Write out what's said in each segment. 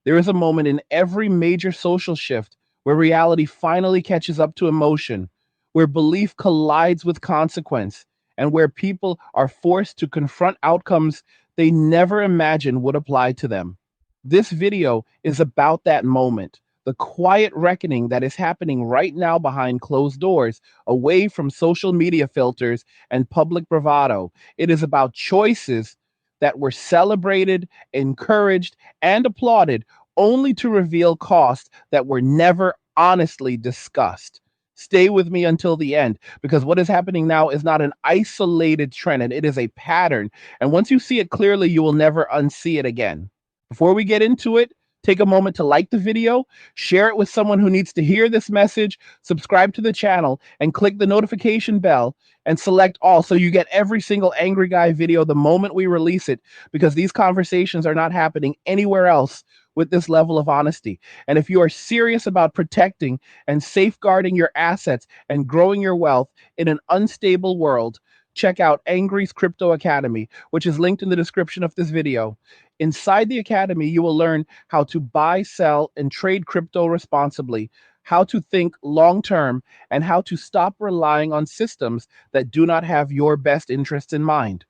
There is a moment in every major social shift where reality finally catches up to emotion, where belief collides with consequence, and where people are forced to confront outcomes they never imagined would apply to them. This video is about that moment, the quiet reckoning that is happening right now behind closed doors, away from social media filters and public bravado. It is about choices that were celebrated, encouraged, and applauded, only to reveal costs that were never honestly discussed. Stay with me until the end, because what is happening now is not an isolated trend, and it is a pattern. And once you see it clearly, you will never unsee it again. Before we get into it, take a moment to like the video, share it with someone who needs to hear this message, subscribe to the channel, and click the notification bell and select all so you get every single Angry Guy video the moment we release it, because these conversations are not happening anywhere else with this level of honesty. And if you are serious about protecting and safeguarding your assets and growing your wealth in an unstable world, check out Angry's Crypto Academy, which is linked in the description of this video. Inside the academy, you will learn how to buy, sell, and trade crypto responsibly, how to think long term, and how to stop relying on systems that do not have your best interests in mind.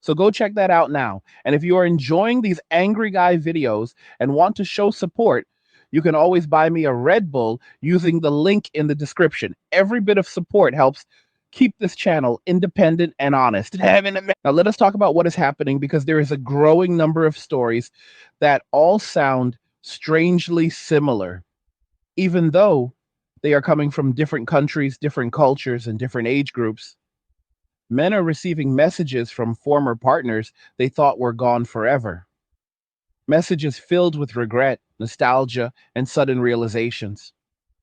So go check that out now. And if you are enjoying these Angry Guy videos and want to show support, you can always buy me a Red Bull using the link in the description. Every bit of support helps keep this channel independent and honest. Now, let us talk about what is happening, because there is a growing number of stories that all sound strangely similar, even though they are coming from different countries, different cultures, and different age groups. Men are receiving messages from former partners they thought were gone forever. Messages filled with regret, nostalgia, and sudden realizations.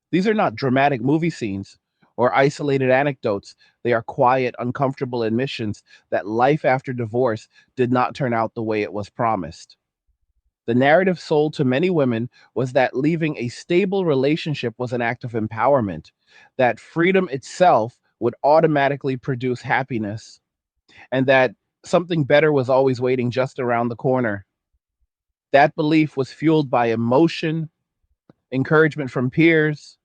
These are not dramatic movie scenes or isolated anecdotes. They are quiet, uncomfortable admissions that life after divorce did not turn out the way it was promised. The narrative sold to many women was that leaving a stable relationship was an act of empowerment, that freedom itself would automatically produce happiness, and that something better was always waiting just around the corner. That belief was fueled by emotion, encouragement from peers,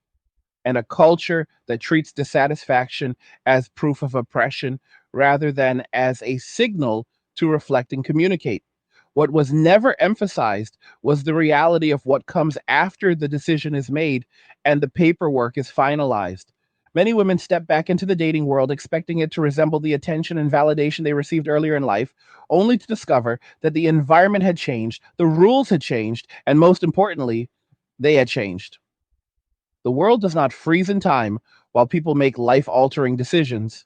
and a culture that treats dissatisfaction as proof of oppression rather than as a signal to reflect and communicate. What was never emphasized was the reality of what comes after the decision is made and the paperwork is finalized. Many women step back into the dating world expecting it to resemble the attention and validation they received earlier in life, only to discover that the environment had changed, the rules had changed, and most importantly, they had changed. The world does not freeze in time while people make life altering decisions.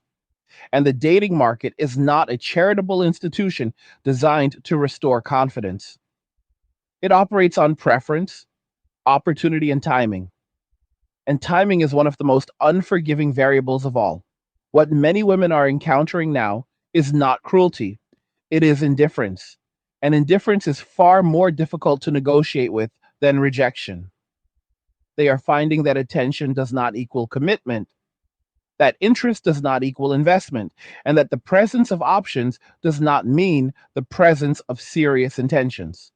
And the dating market is not a charitable institution designed to restore confidence. It operates on preference, opportunity, and timing. And timing is one of the most unforgiving variables of all. What many women are encountering now is not cruelty, it is indifference. And indifference is far more difficult to negotiate with than rejection. They are finding that attention does not equal commitment, that interest does not equal investment, and that the presence of options does not mean the presence of serious intentions.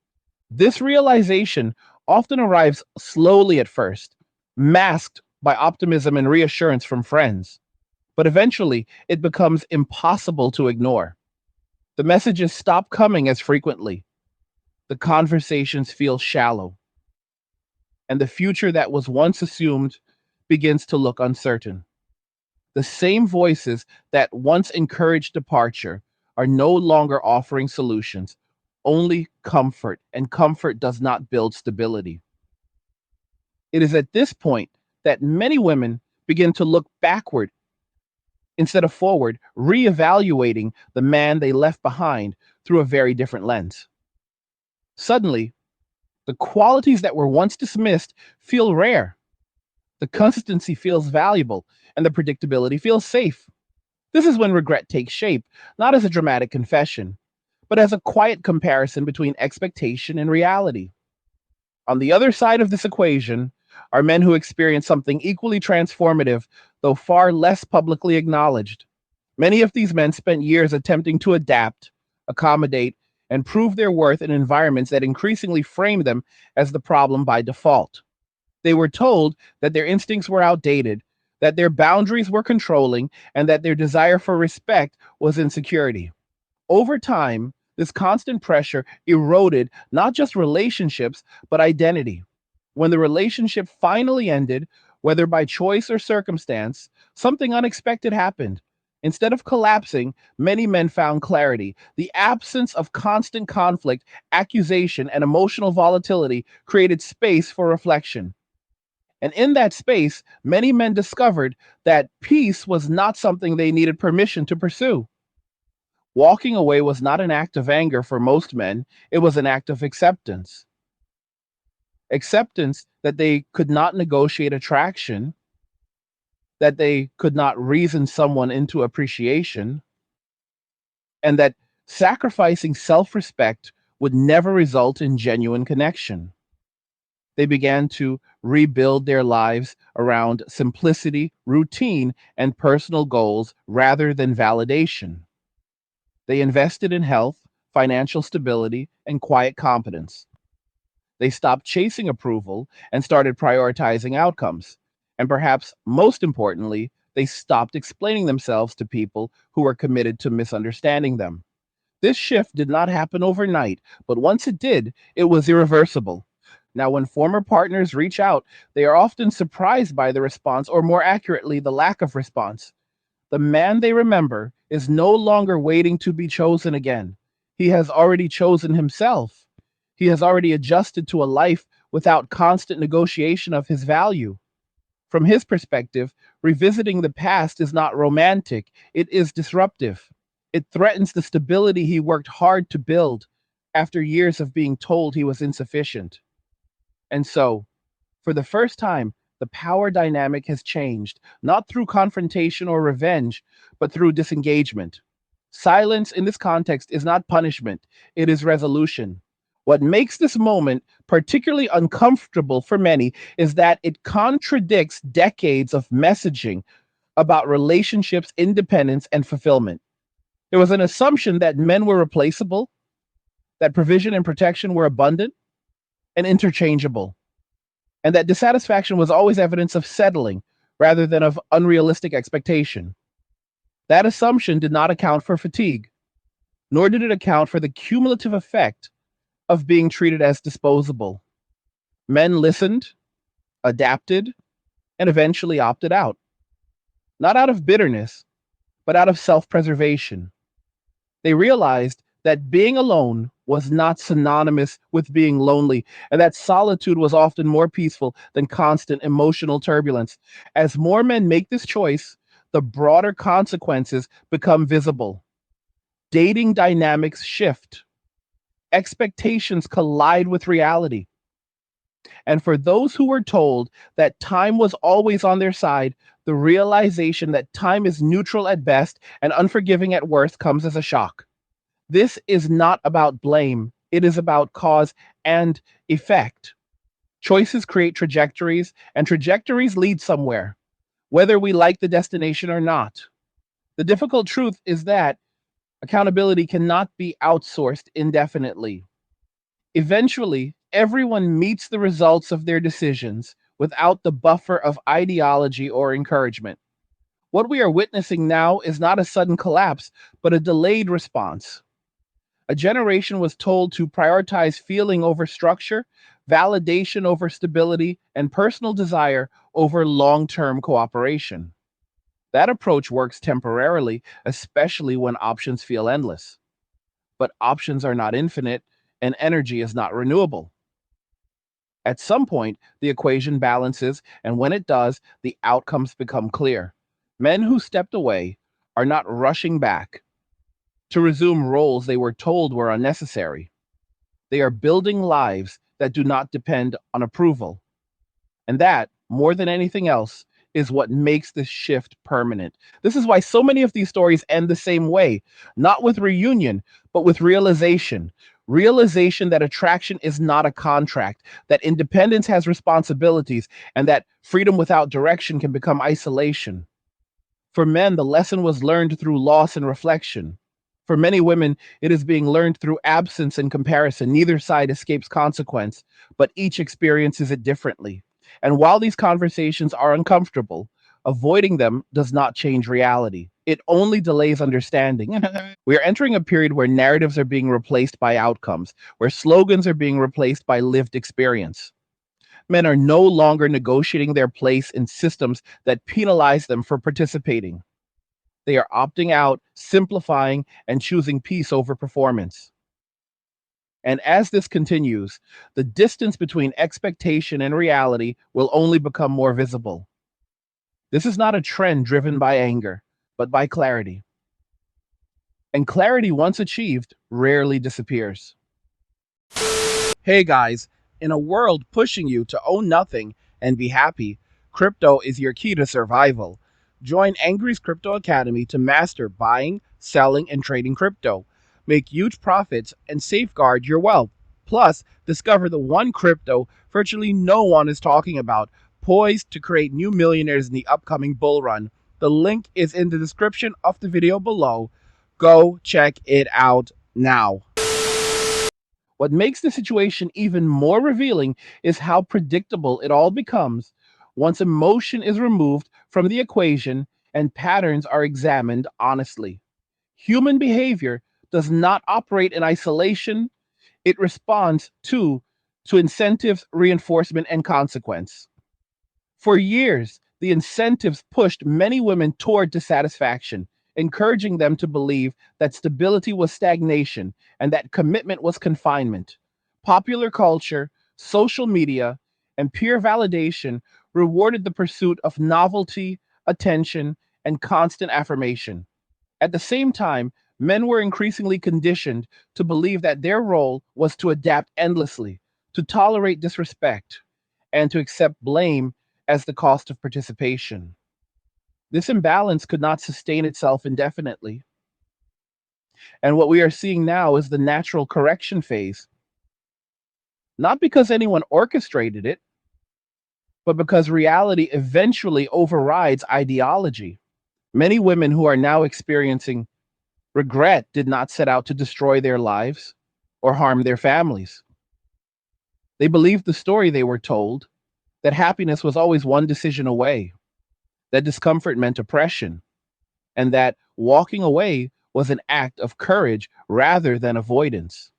This realization often arrives slowly at first, masked by optimism and reassurance from friends, but eventually it becomes impossible to ignore. The messages stop coming as frequently. The conversations feel shallow, and the future that was once assumed begins to look uncertain. The same voices that once encouraged departure are no longer offering solutions, only comfort, and comfort does not build stability. It is at this point that many women begin to look backward instead of forward, reevaluating the man they left behind through a very different lens. Suddenly, the qualities that were once dismissed feel rare. The consistency feels valuable, and the predictability feels safe. This is when regret takes shape, not as a dramatic confession, but as a quiet comparison between expectation and reality. On the other side of this equation are men who experience something equally transformative, though far less publicly acknowledged. Many of these men spent years attempting to adapt, accommodate, and prove their worth in environments that increasingly frame them as the problem by default. They were told that their instincts were outdated, that their boundaries were controlling, and that their desire for respect was insecurity. Over time, this constant pressure eroded not just relationships, but identity. When the relationship finally ended, whether by choice or circumstance, something unexpected happened. Instead of collapsing, many men found clarity. The absence of constant conflict, accusation, and emotional volatility created space for reflection. And in that space, many men discovered that peace was not something they needed permission to pursue. Walking away was not an act of anger for most men, it was an act of acceptance. Acceptance that they could not negotiate attraction, that they could not reason someone into appreciation, and that sacrificing self respect would never result in genuine connection. They began to rebuild their lives around simplicity, routine, and personal goals rather than validation. They invested in health, financial stability, and quiet competence. They stopped chasing approval and started prioritizing outcomes. And perhaps most importantly, they stopped explaining themselves to people who were committed to misunderstanding them. This shift did not happen overnight, but once it did, it was irreversible. Now, when former partners reach out, they are often surprised by the response, or more accurately, the lack of response. The man they remember is no longer waiting to be chosen again. He has already chosen himself. He has already adjusted to a life without constant negotiation of his value. From his perspective, revisiting the past is not romantic, it is disruptive. It threatens the stability he worked hard to build after years of being told he was insufficient. And so, for the first time, the power dynamic has changed, not through confrontation or revenge, but through disengagement. Silence in this context is not punishment, it is resolution. What makes this moment particularly uncomfortable for many is that it contradicts decades of messaging about relationships, independence, and fulfillment. There was an assumption that men were replaceable, that provision and protection were abundant and interchangeable, and that dissatisfaction was always evidence of settling rather than of unrealistic expectation. That assumption did not account for fatigue, nor did it account for the cumulative effect of being treated as disposable. Men listened, adapted, and eventually opted out, not out of bitterness, but out of self preservation. They realized that being alone was not synonymous with being lonely, and that solitude was often more peaceful than constant emotional turbulence. As more men make this choice, the broader consequences become visible. Dating dynamics shift, expectations collide with reality. And for those who were told that time was always on their side, the realization that time is neutral at best and unforgiving at worst comes as a shock. This is not about blame, it is about cause and effect. Choices create trajectories, and trajectories lead somewhere, whether we like the destination or not. The difficult truth is that accountability cannot be outsourced indefinitely. Eventually, everyone meets the results of their decisions without the buffer of ideology or encouragement. What we are witnessing now is not a sudden collapse, but a delayed response. A generation was told to prioritize feeling over structure, validation over stability, and personal desire over long term cooperation. That approach works temporarily, especially when options feel endless. But options are not infinite, and energy is not renewable. At some point, the equation balances, and when it does, the outcomes become clear. Men who stepped away are not rushing back to resume roles they were told were unnecessary. They are building lives that do not depend on approval. And that, more than anything else, is what makes this shift permanent. This is why so many of these stories end the same way, not with reunion, but with realization. Realization that attraction is not a contract, that independence has responsibilities, and that freedom without direction can become isolation. For men, the lesson was learned through loss and reflection. For many women, it is being learned through absence and comparison. Neither side escapes consequence, but each experiences it differently. And while these conversations are uncomfortable, avoiding them does not change reality. It only delays understanding. We are entering a period where narratives are being replaced by outcomes, where slogans are being replaced by lived experience. Men are no longer negotiating their place in systems that penalize them for participating. They are opting out, simplifying, and choosing peace over performance. And as this continues, the distance between expectation and reality will only become more visible. This is not a trend driven by anger, but by clarity. And clarity, once achieved, rarely disappears. Hey guys, in a world pushing you to own nothing and be happy, crypto is your key to survival. Join Angry's Crypto Academy to master buying, selling, and trading crypto. Make huge profits and safeguard your wealth. Plus, discover the one crypto virtually no one is talking about, poised to create new millionaires in the upcoming bull run. The link is in the description of the video below. Go check it out now. What makes the situation even more revealing is how predictable it all becomes once emotion is removed from the equation and patterns are examined honestly. Human behavior does not operate in isolation, it responds to incentives, reinforcement, and consequence. For years, the incentives pushed many women toward dissatisfaction, encouraging them to believe that stability was stagnation and that commitment was confinement. Popular culture, social media, and peer validation rewarded the pursuit of novelty, attention, and constant affirmation. At the same time, men were increasingly conditioned to believe that their role was to adapt endlessly, to tolerate disrespect, and to accept blame as the cost of participation. This imbalance could not sustain itself indefinitely. And what we are seeing now is the natural correction phase, not because anyone orchestrated it, but because reality eventually overrides ideology. Many women who are now experiencing regret did not set out to destroy their lives or harm their families. They believed the story they were told, that happiness was always one decision away, that discomfort meant oppression, and that walking away was an act of courage rather than avoidance.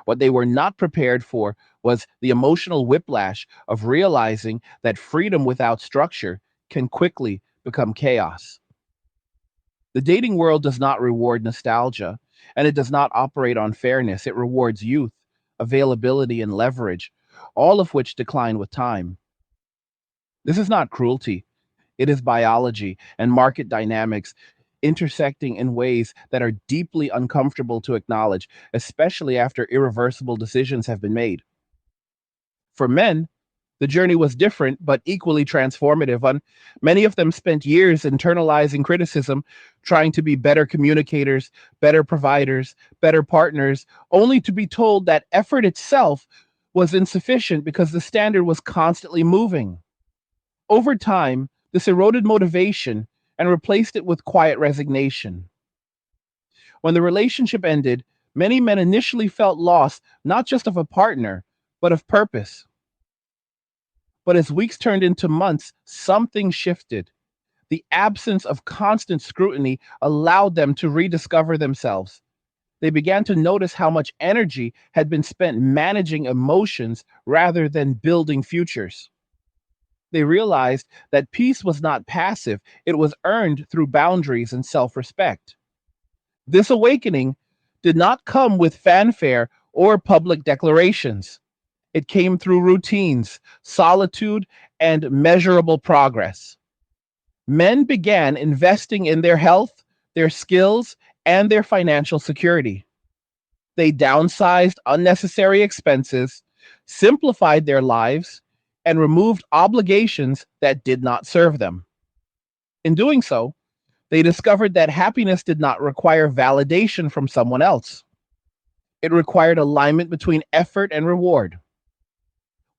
What they were not prepared for was the emotional whiplash of realizing that freedom without structure can quickly become chaos. The dating world does not reward nostalgia, and it does not operate on fairness. It rewards youth, availability, and leverage, all of which decline with time. This is not cruelty, it is biology and market dynamics intersecting in ways that are deeply uncomfortable to acknowledge, especially after irreversible decisions have been made. For men, the journey was different but equally transformative. Many of them spent years internalizing criticism, trying to be better communicators, better providers, better partners, only to be told that effort itself was insufficient because the standard was constantly moving. Over time, this eroded motivation and replaced it with quiet resignation. When the relationship ended, many men initially felt lost, not just of a partner, but of purpose. But as weeks turned into months, something shifted. The absence of constant scrutiny allowed them to rediscover themselves. They began to notice how much energy had been spent managing emotions rather than building futures. They realized that peace was not passive, it was earned through boundaries and self respect. This awakening did not come with fanfare or public declarations. It came through routines, solitude, and measurable progress. Men began investing in their health, their skills, and their financial security. They downsized unnecessary expenses, simplified their lives, and removed obligations that did not serve them. In doing so, they discovered that happiness did not require validation from someone else. It required alignment between effort and reward.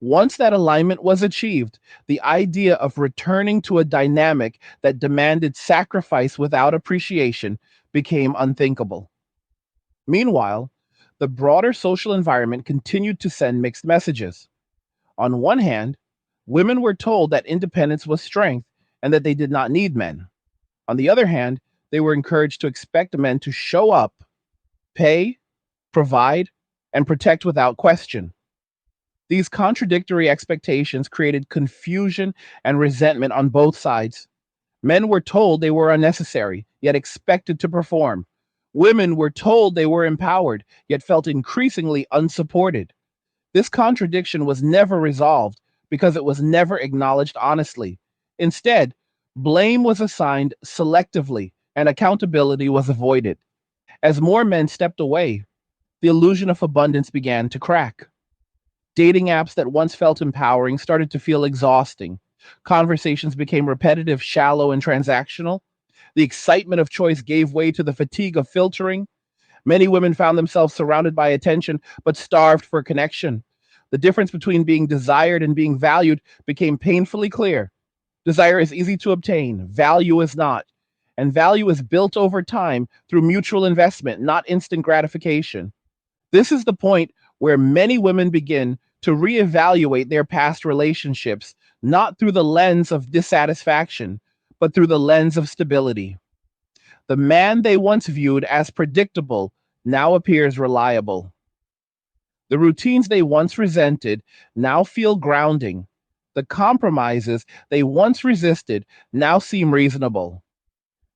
Once that alignment was achieved, the idea of returning to a dynamic that demanded sacrifice without appreciation became unthinkable. Meanwhile, the broader social environment continued to send mixed messages. On one hand, women were told that independence was strength and that they did not need men. On the other hand, they were encouraged to expect men to show up, pay, provide, and protect without question. These contradictory expectations created confusion and resentment on both sides. Men were told they were unnecessary, yet expected to perform. Women were told they were empowered, yet felt increasingly unsupported. This contradiction was never resolved because it was never acknowledged honestly. Instead, blame was assigned selectively and accountability was avoided. As more men stepped away, the illusion of abundance began to crack. Dating apps that once felt empowering started to feel exhausting. Conversations became repetitive, shallow, and transactional. The excitement of choice gave way to the fatigue of filtering. Many women found themselves surrounded by attention but starved for connection. The difference between being desired and being valued became painfully clear. Desire is easy to obtain, value is not. And value is built over time through mutual investment, not instant gratification. This is the point where many women begin to reevaluate their past relationships, not through the lens of dissatisfaction, but through the lens of stability. The man they once viewed as predictable now appears reliable. The routines they once resented now feel grounding. The compromises they once resisted now seem reasonable.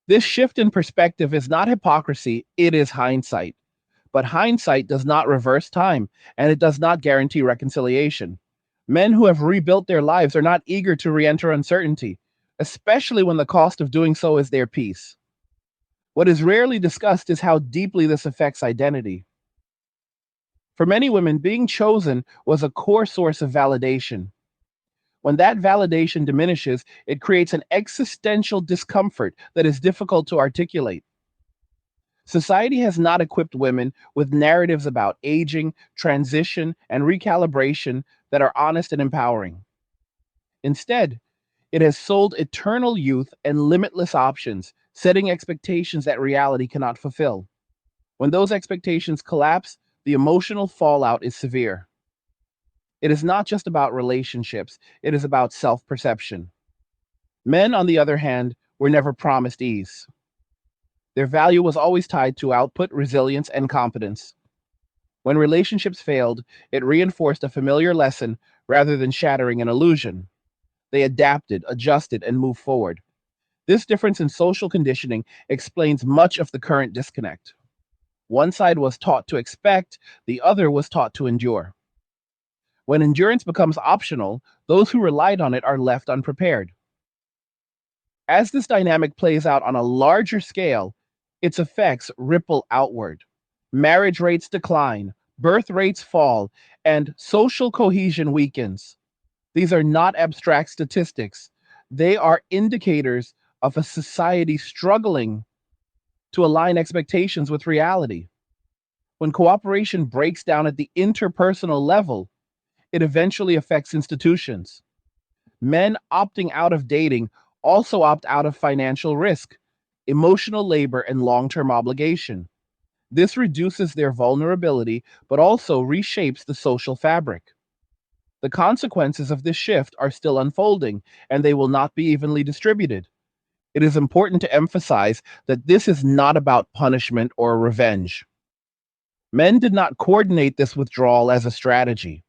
This shift in perspective is not hypocrisy, it is hindsight. But hindsight does not reverse time, and it does not guarantee reconciliation. Men who have rebuilt their lives are not eager to re enter uncertainty, especially when the cost of doing so is their peace. What is rarely discussed is how deeply this affects identity. For many women, being chosen was a core source of validation. When that validation diminishes, it creates an existential discomfort that is difficult to articulate. Society has not equipped women with narratives about aging, transition, and recalibration that are honest and empowering. Instead, it has sold eternal youth and limitless options, setting expectations that reality cannot fulfill. When those expectations collapse, the emotional fallout is severe. It is not just about relationships, it is about self perception. Men, on the other hand, were never promised ease. Their value was always tied to output, resilience, and competence. When relationships failed, it reinforced a familiar lesson rather than shattering an illusion. They adapted, adjusted, and moved forward. This difference in social conditioning explains much of the current disconnect. One side was taught to expect, the other was taught to endure. When endurance becomes optional, those who relied on it are left unprepared. As this dynamic plays out on a larger scale, its effects ripple outward. Marriage rates decline, birth rates fall, and social cohesion weakens. These are not abstract statistics. They are indicators of a society struggling to align expectations with reality. When cooperation breaks down at the interpersonal level, it eventually affects institutions. Men opting out of dating also opt out of financial risk, emotional labor, and long term obligation. This reduces their vulnerability, but also reshapes the social fabric. The consequences of this shift are still unfolding, and they will not be evenly distributed. It is important to emphasize that this is not about punishment or revenge. Men did not coordinate this withdrawal as a strategy.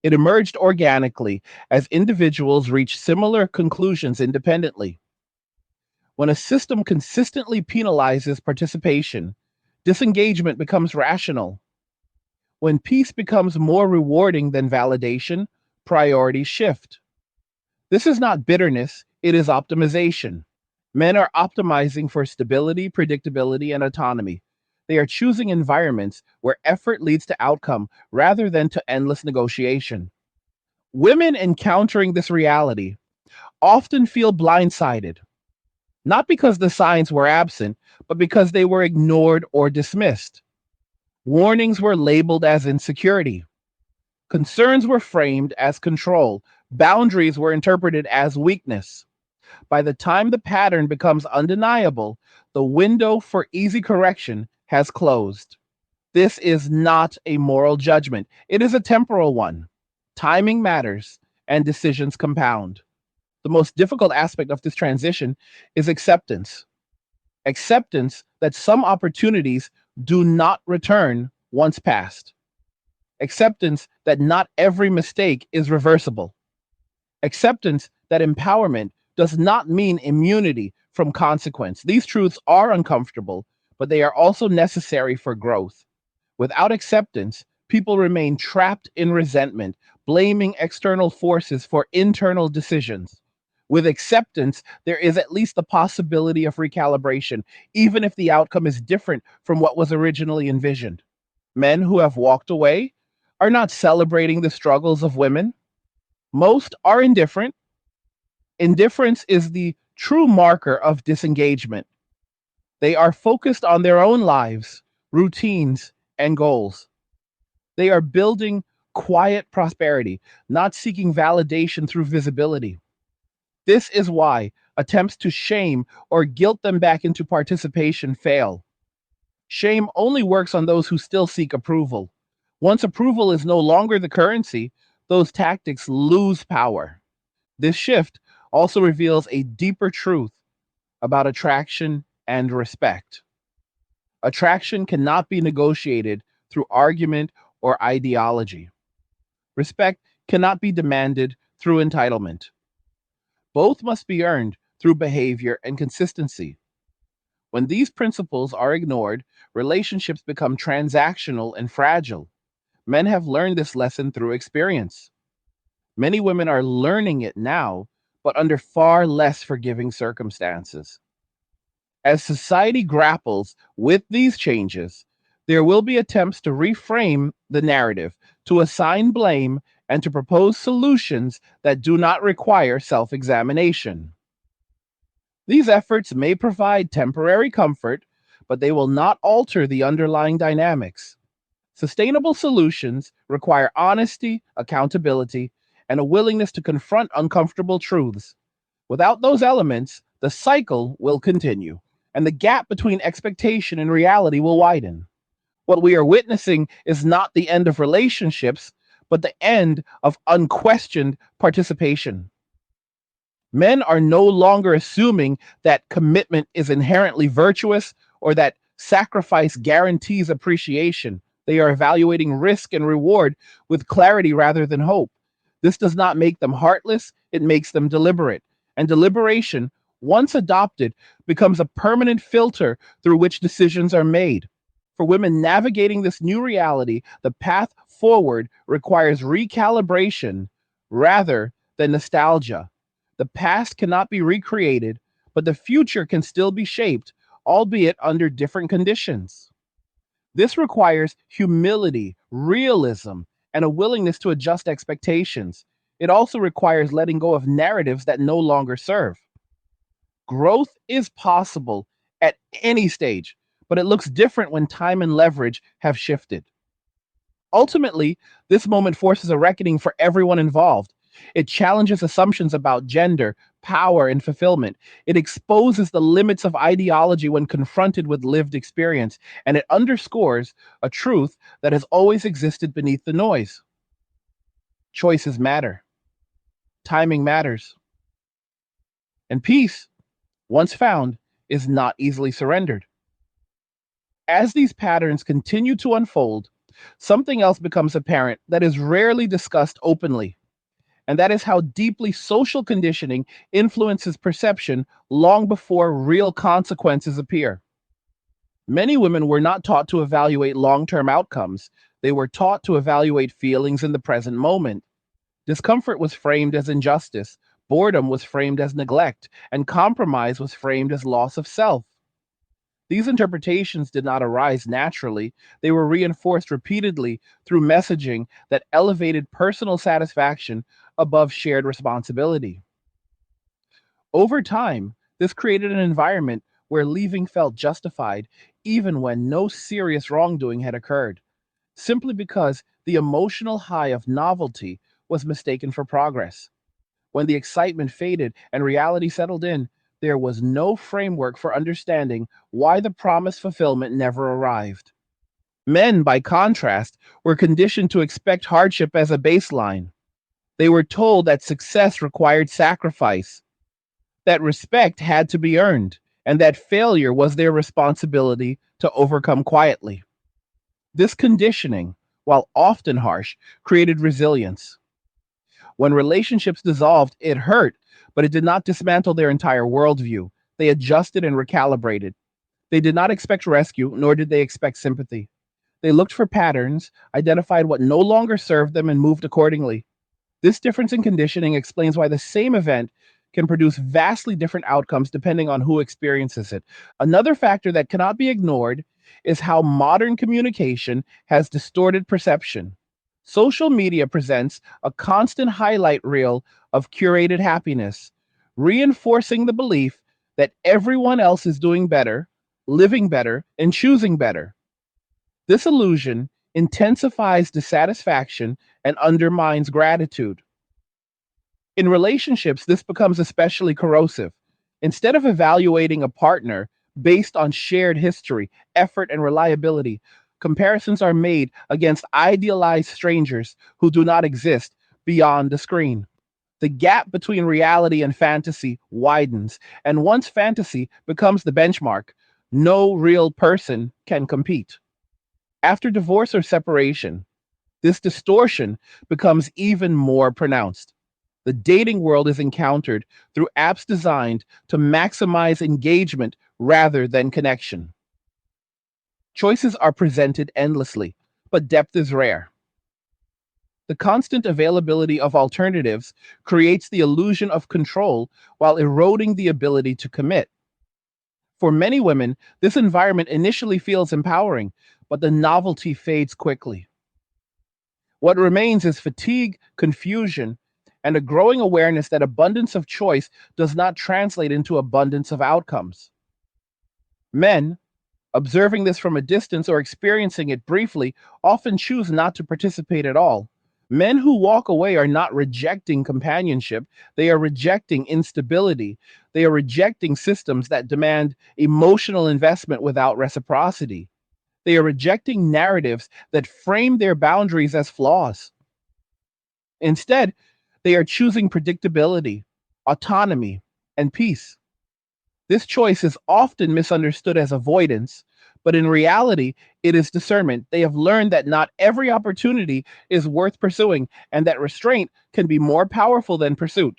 It emerged organically as individuals reached similar conclusions independently. When a system consistently penalizes participation, disengagement becomes rational. When peace becomes more rewarding than validation, priorities shift. This is not bitterness, it is optimization. Men are optimizing for stability, predictability, and autonomy. They are choosing environments where effort leads to outcome rather than to endless negotiation. Women encountering this reality often feel blindsided, not because the signs were absent, but because they were ignored or dismissed. Warnings were labeled as insecurity. Concerns were framed as control. Boundaries were interpreted as weakness. By the time the pattern becomes undeniable, the window for easy correction has closed. This is not a moral judgment, it is a temporal one. Timing matters, and decisions compound. The most difficult aspect of this transition is acceptance. Acceptance that some opportunities do not return once passed. Acceptance that not every mistake is reversible. Acceptance that empowerment does not mean immunity from consequence. These truths are uncomfortable, but they are also necessary for growth. Without acceptance, people remain trapped in resentment, blaming external forces for internal decisions. With acceptance, there is at least the possibility of recalibration, even if the outcome is different from what was originally envisioned. Men who have walked away are not celebrating the struggles of women. Most are indifferent. Indifference is the true marker of disengagement. They are focused on their own lives, routines, and goals. They are building quiet prosperity, not seeking validation through visibility. This is why attempts to shame or guilt them back into participation fail. Shame only works on those who still seek approval. Once approval is no longer the currency, those tactics lose power. This shift also reveals a deeper truth about attraction and respect. Attraction cannot be negotiated through argument or ideology. Respect cannot be demanded through entitlement. Both must be earned through behavior and consistency. When these principles are ignored, relationships become transactional and fragile. Men have learned this lesson through experience. Many women are learning it now, but under far less forgiving circumstances. As society grapples with these changes, there will be attempts to reframe the narrative, to assign blame, and to propose solutions that do not require self examination. These efforts may provide temporary comfort, but they will not alter the underlying dynamics. Sustainable solutions require honesty, accountability, and a willingness to confront uncomfortable truths. Without those elements, the cycle will continue, and the gap between expectation and reality will widen. What we are witnessing is not the end of relationships, but the end of unquestioned participation. Men are no longer assuming that commitment is inherently virtuous or that sacrifice guarantees appreciation. They are evaluating risk and reward with clarity rather than hope. This does not make them heartless, it makes them deliberate. And deliberation, once adopted, becomes a permanent filter through which decisions are made. For women navigating this new reality, the path forward requires recalibration rather than nostalgia. The past cannot be recreated, but the future can still be shaped, albeit under different conditions. This requires humility, realism, and a willingness to adjust expectations. It also requires letting go of narratives that no longer serve. Growth is possible at any stage, but it looks different when time and leverage have shifted. Ultimately, this moment forces a reckoning for everyone involved. It challenges assumptions about gender, power, and fulfillment. It exposes the limits of ideology when confronted with lived experience, and it underscores a truth that has always existed beneath the noise. Choices matter, timing matters, and peace, once found, is not easily surrendered. As these patterns continue to unfold, something else becomes apparent that is rarely discussed openly, and that is how deeply social conditioning influences perception long before real consequences appear. Many women were not taught to evaluate long term outcomes, they were taught to evaluate feelings in the present moment. Discomfort was framed as injustice, boredom was framed as neglect, and compromise was framed as loss of self. These interpretations did not arise naturally, they were reinforced repeatedly through messaging that elevated personal satisfaction above shared responsibility. Over time, this created an environment where leaving felt justified even when no serious wrongdoing had occurred, simply because the emotional high of novelty was mistaken for progress. When the excitement faded and reality settled in, there was no framework for understanding why the promised fulfillment never arrived. Men, by contrast, were conditioned to expect hardship as a baseline. They were told that success required sacrifice, that respect had to be earned, and that failure was their responsibility to overcome quietly. This conditioning, while often harsh, created resilience. When relationships dissolved, it hurt, but it did not dismantle their entire worldview. They adjusted and recalibrated. They did not expect rescue, nor did they expect sympathy. They looked for patterns, identified what no longer served them, and moved accordingly. This difference in conditioning explains why the same event can produce vastly different outcomes depending on who experiences it. Another factor that cannot be ignored is how modern communication has distorted perception. Social media presents a constant highlight reel of curated happiness, reinforcing the belief that everyone else is doing better, living better, and choosing better. This illusion intensifies dissatisfaction and undermines gratitude. In relationships, this becomes especially corrosive. Instead of evaluating a partner based on shared history, effort, and reliability, comparisons are made against idealized strangers who do not exist beyond the screen. The gap between reality and fantasy widens, and once fantasy becomes the benchmark, no real person can compete. After divorce or separation, this distortion becomes even more pronounced. The dating world is encountered through apps designed to maximize engagement rather than connection. Choices are presented endlessly, but depth is rare. The constant availability of alternatives creates the illusion of control while eroding the ability to commit. For many women, this environment initially feels empowering, but the novelty fades quickly. What remains is fatigue, confusion, and a growing awareness that abundance of choice does not translate into abundance of outcomes. Men, observing this from a distance or experiencing it briefly, often choose not to participate at all. Men who walk away are not rejecting companionship, they are rejecting instability. They are rejecting systems that demand emotional investment without reciprocity. They are rejecting narratives that frame their boundaries as flaws. Instead, they are choosing predictability, autonomy, and peace. This choice is often misunderstood as avoidance, but in reality, it is discernment. They have learned that not every opportunity is worth pursuing and that restraint can be more powerful than pursuit.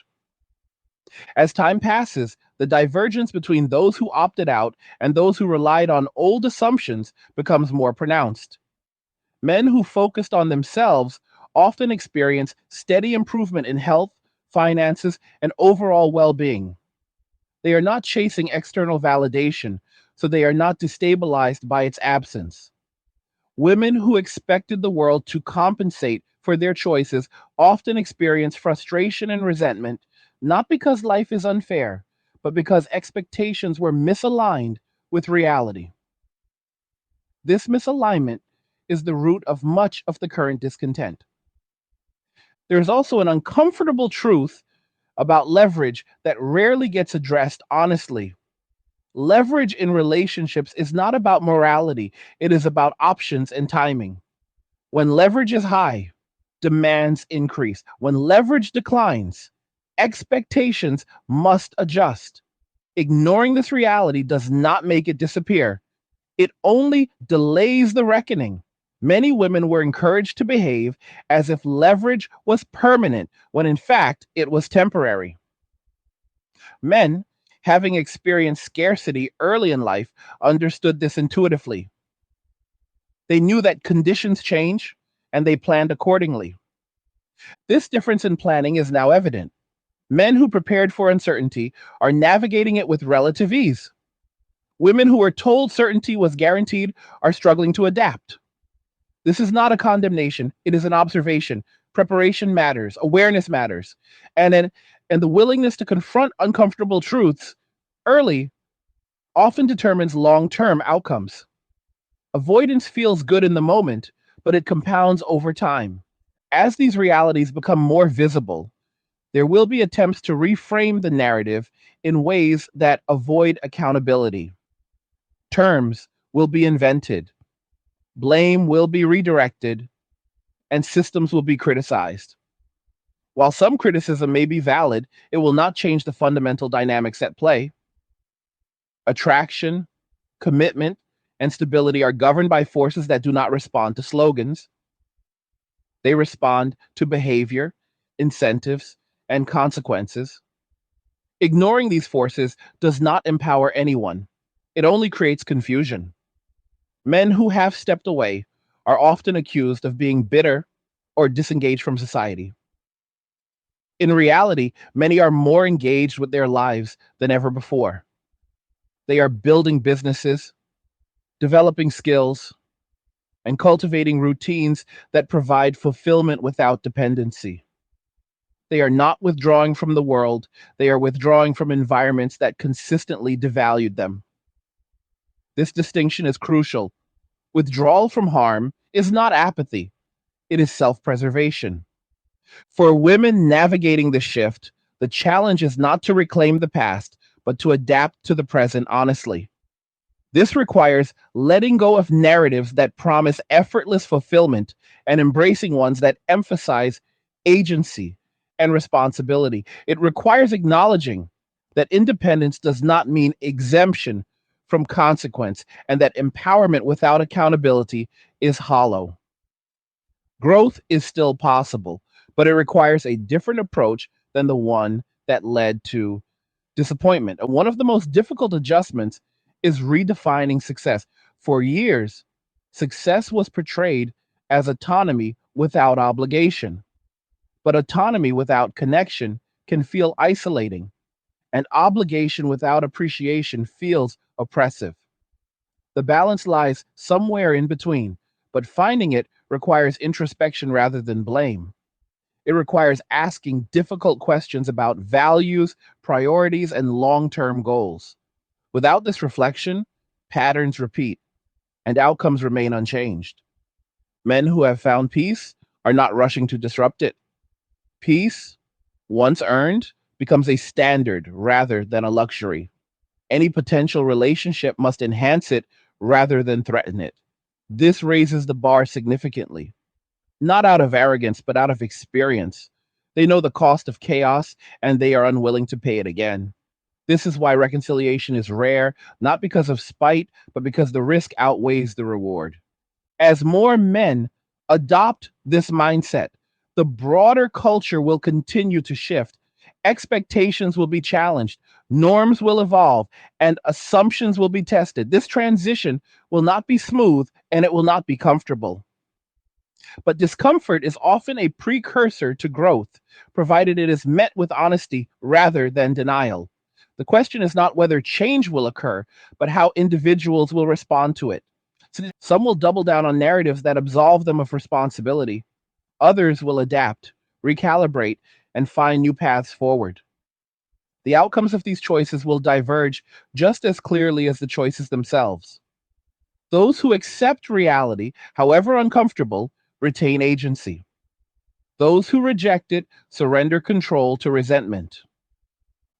As time passes, the divergence between those who opted out and those who relied on old assumptions becomes more pronounced. Men who focused on themselves often experience steady improvement in health, finances, and overall well being. They are not chasing external validation, so they are not destabilized by its absence. Women who expected the world to compensate for their choices often experience frustration and resentment, not because life is unfair, but because expectations were misaligned with reality. This misalignment is the root of much of the current discontent. There is also an uncomfortable truth about leverage that rarely gets addressed honestly. Leverage in relationships is not about morality, it is about options and timing. When leverage is high, demands increase. When leverage declines, expectations must adjust. Ignoring this reality does not make it disappear, it only delays the reckoning. Many women were encouraged to behave as if leverage was permanent when in fact it was temporary. Men, having experienced scarcity early in life, understood this intuitively. They knew that conditions change and they planned accordingly. This difference in planning is now evident. Men who prepared for uncertainty are navigating it with relative ease. Women who were told certainty was guaranteed are struggling to adapt. This is not a condemnation, it is an observation. Preparation matters, awareness matters, and the willingness to confront uncomfortable truths early often determines long-term outcomes. Avoidance feels good in the moment, but it compounds over time. As these realities become more visible, there will be attempts to reframe the narrative in ways that avoid accountability. Terms will be invented, Blame will be redirected, and systems will be criticized. While some criticism may be valid, it will not change the fundamental dynamics at play. Attraction, commitment, and stability are governed by forces that do not respond to slogans. They respond to behavior, incentives, and consequences. Ignoring these forces does not empower anyone. It only creates confusion. Men who have stepped away are often accused of being bitter or disengaged from society. In reality, many are more engaged with their lives than ever before. They are building businesses, developing skills, and cultivating routines that provide fulfillment without dependency. They are not withdrawing from the world, they are withdrawing from environments that consistently devalued them. This distinction is crucial. Withdrawal from harm is not apathy, it is self preservation. For women navigating the shift, the challenge is not to reclaim the past, but to adapt to the present honestly. This requires letting go of narratives that promise effortless fulfillment and embracing ones that emphasize agency and responsibility. It requires acknowledging that independence does not mean exemption from consequence and that empowerment without accountability is hollow. Growth is still possible, but it requires a different approach than the one that led to disappointment. And one of the most difficult adjustments is redefining success. For years, success was portrayed as autonomy without obligation, but autonomy without connection can feel isolating, and obligation without appreciation feels oppressive. The balance lies somewhere in between, but finding it requires introspection rather than blame. It requires asking difficult questions about values, priorities, and long term goals. Without this reflection, patterns repeat and outcomes remain unchanged. Men who have found peace are not rushing to disrupt it. Peace, once earned, becomes a standard rather than a luxury. Any potential relationship must enhance it rather than threaten it. This raises the bar significantly, not out of arrogance, but out of experience. They know the cost of chaos and they are unwilling to pay it again. This is why reconciliation is rare, not because of spite, but because the risk outweighs the reward. As more men adopt this mindset, the broader culture will continue to shift. Expectations will be challenged, norms will evolve, and assumptions will be tested. This transition will not be smooth and it will not be comfortable. But discomfort is often a precursor to growth, provided it is met with honesty rather than denial. The question is not whether change will occur, but how individuals will respond to it. Some will double down on narratives that absolve them of responsibility. Others will adapt, recalibrate, and find new paths forward. The outcomes of these choices will diverge just as clearly as the choices themselves. Those who accept reality, however uncomfortable, retain agency. Those who reject it surrender control to resentment.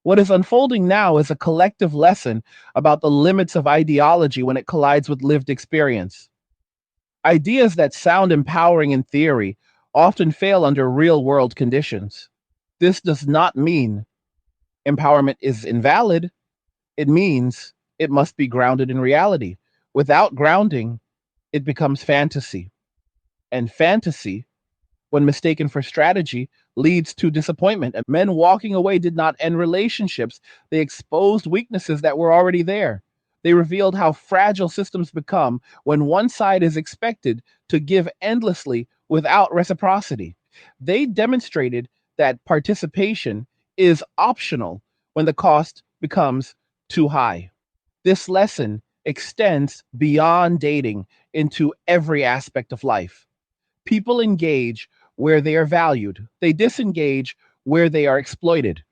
What is unfolding now is a collective lesson about the limits of ideology when it collides with lived experience. Ideas that sound empowering in theory often fail under real world conditions. This does not mean empowerment is invalid, it means it must be grounded in reality. Without grounding, it becomes fantasy. And fantasy, when mistaken for strategy, leads to disappointment. And men walking away did not end relationships, they exposed weaknesses that were already there. They revealed how fragile systems become when one side is expected to give endlessly without reciprocity. They demonstrated that participation is optional when the cost becomes too high. This lesson extends beyond dating into every aspect of life. People engage where they are valued, they disengage where they are exploited.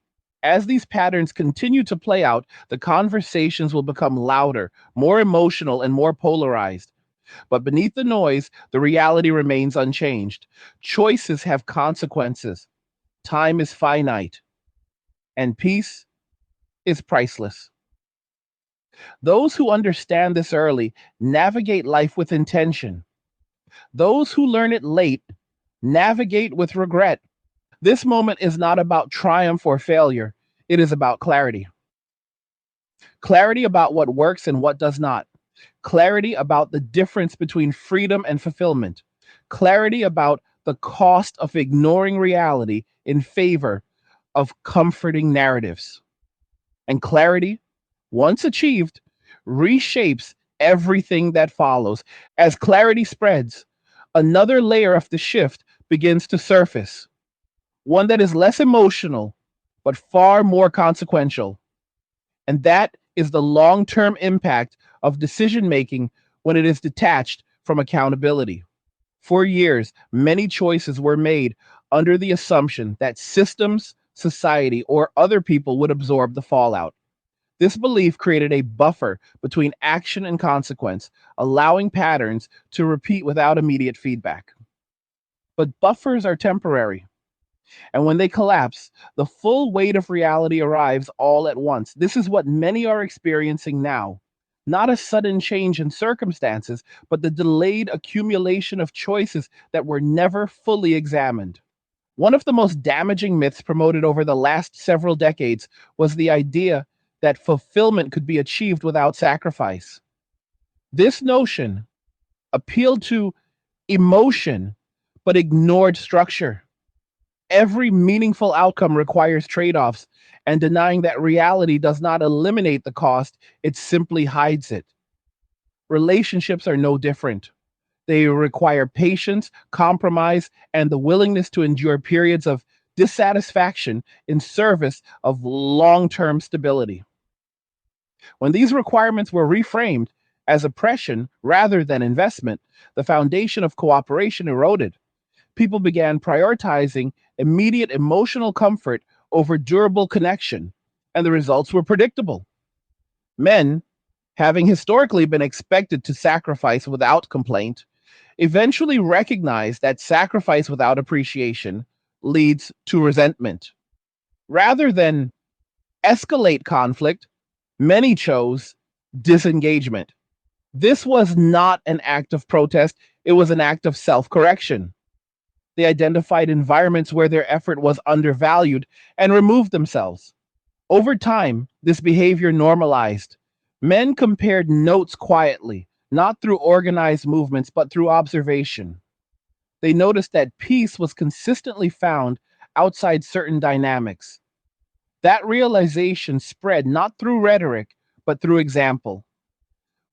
As these patterns continue to play out, the conversations will become louder, more emotional, and more polarized. But beneath the noise, the reality remains unchanged. Choices have consequences, time is finite, and peace is priceless. Those who understand this early navigate life with intention. Those who learn it late navigate with regret. This moment is not about triumph or failure, it is about clarity. Clarity about what works and what does not. Clarity about the difference between freedom and fulfillment. Clarity about the cost of ignoring reality in favor of comforting narratives. And clarity, once achieved, reshapes everything that follows. As clarity spreads, another layer of the shift begins to surface, one that is less emotional, but far more consequential. And that is the long term impact of decision making when it is detached from accountability. For years, many choices were made under the assumption that systems, society, or other people would absorb the fallout. This belief created a buffer between action and consequence, allowing patterns to repeat without immediate feedback. But buffers are temporary, and when they collapse, the full weight of reality arrives all at once. This is what many are experiencing now. Not a sudden change in circumstances, but the delayed accumulation of choices that were never fully examined. One of the most damaging myths promoted over the last several decades was the idea that fulfillment could be achieved without sacrifice. This notion appealed to emotion but ignored structure. Every meaningful outcome requires trade offs, and denying that reality does not eliminate the cost, it simply hides it. Relationships are no different. They require patience, compromise, and the willingness to endure periods of dissatisfaction in service of long term stability. When these requirements were reframed as oppression rather than investment, the foundation of cooperation eroded. People began prioritizing immediate emotional comfort over durable connection, and the results were predictable. Men, having historically been expected to sacrifice without complaint, eventually recognized that sacrifice without appreciation leads to resentment. Rather than escalate conflict, many chose disengagement. This was not an act of protest, it was an act of self correction. They identified environments where their effort was undervalued and removed themselves. Over time, this behavior normalized. Men compared notes quietly, not through organized movements, but through observation. They noticed that peace was consistently found outside certain dynamics. That realization spread not through rhetoric, but through example.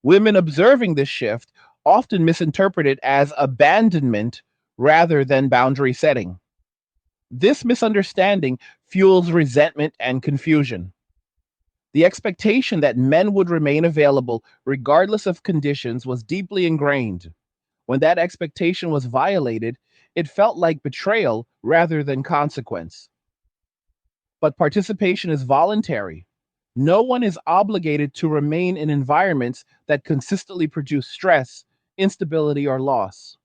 Women observing this shift often misinterpret it as abandonment rather than boundary setting. This misunderstanding fuels resentment and confusion. The expectation that men would remain available regardless of conditions was deeply ingrained. When that expectation was violated, it felt like betrayal rather than consequence. But participation is voluntary. No one is obligated to remain in environments that consistently produce stress, instability, or loss.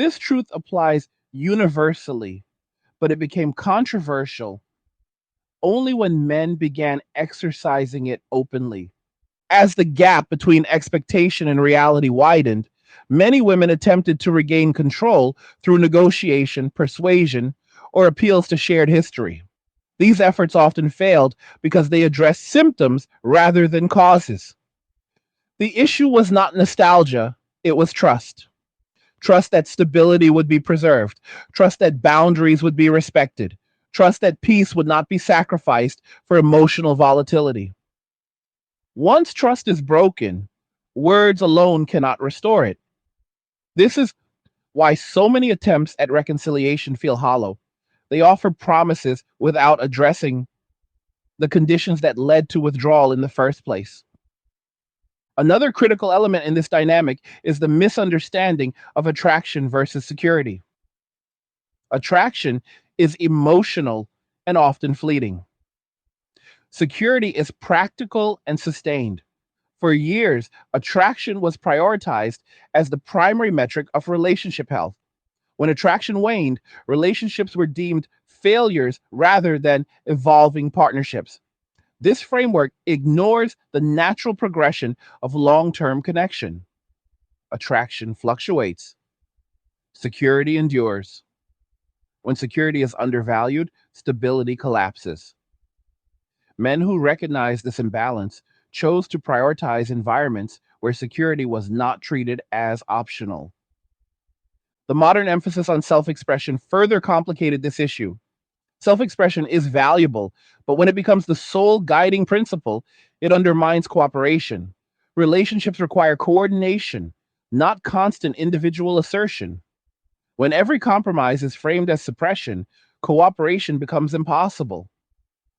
This truth applies universally, but it became controversial only when men began exercising it openly. As the gap between expectation and reality widened, many women attempted to regain control through negotiation, persuasion, or appeals to shared history. These efforts often failed because they addressed symptoms rather than causes. The issue was not nostalgia, it was trust. Trust that stability would be preserved, trust that boundaries would be respected, trust that peace would not be sacrificed for emotional volatility. Once trust is broken, words alone cannot restore it. This is why so many attempts at reconciliation feel hollow. They offer promises without addressing the conditions that led to withdrawal in the first place. Another critical element in this dynamic is the misunderstanding of attraction versus security. Attraction is emotional and often fleeting. Security is practical and sustained. For years, attraction was prioritized as the primary metric of relationship health. When attraction waned, relationships were deemed failures rather than evolving partnerships. This framework ignores the natural progression of long term connection. Attraction fluctuates, Security endures. When security is undervalued, stability collapses. Men who recognized this imbalance chose to prioritize environments where security was not treated as optional. The modern emphasis on self expression further complicated this issue. Self expression is valuable, but when it becomes the sole guiding principle, it undermines cooperation. Relationships require coordination, not constant individual assertion. When every compromise is framed as suppression, cooperation becomes impossible.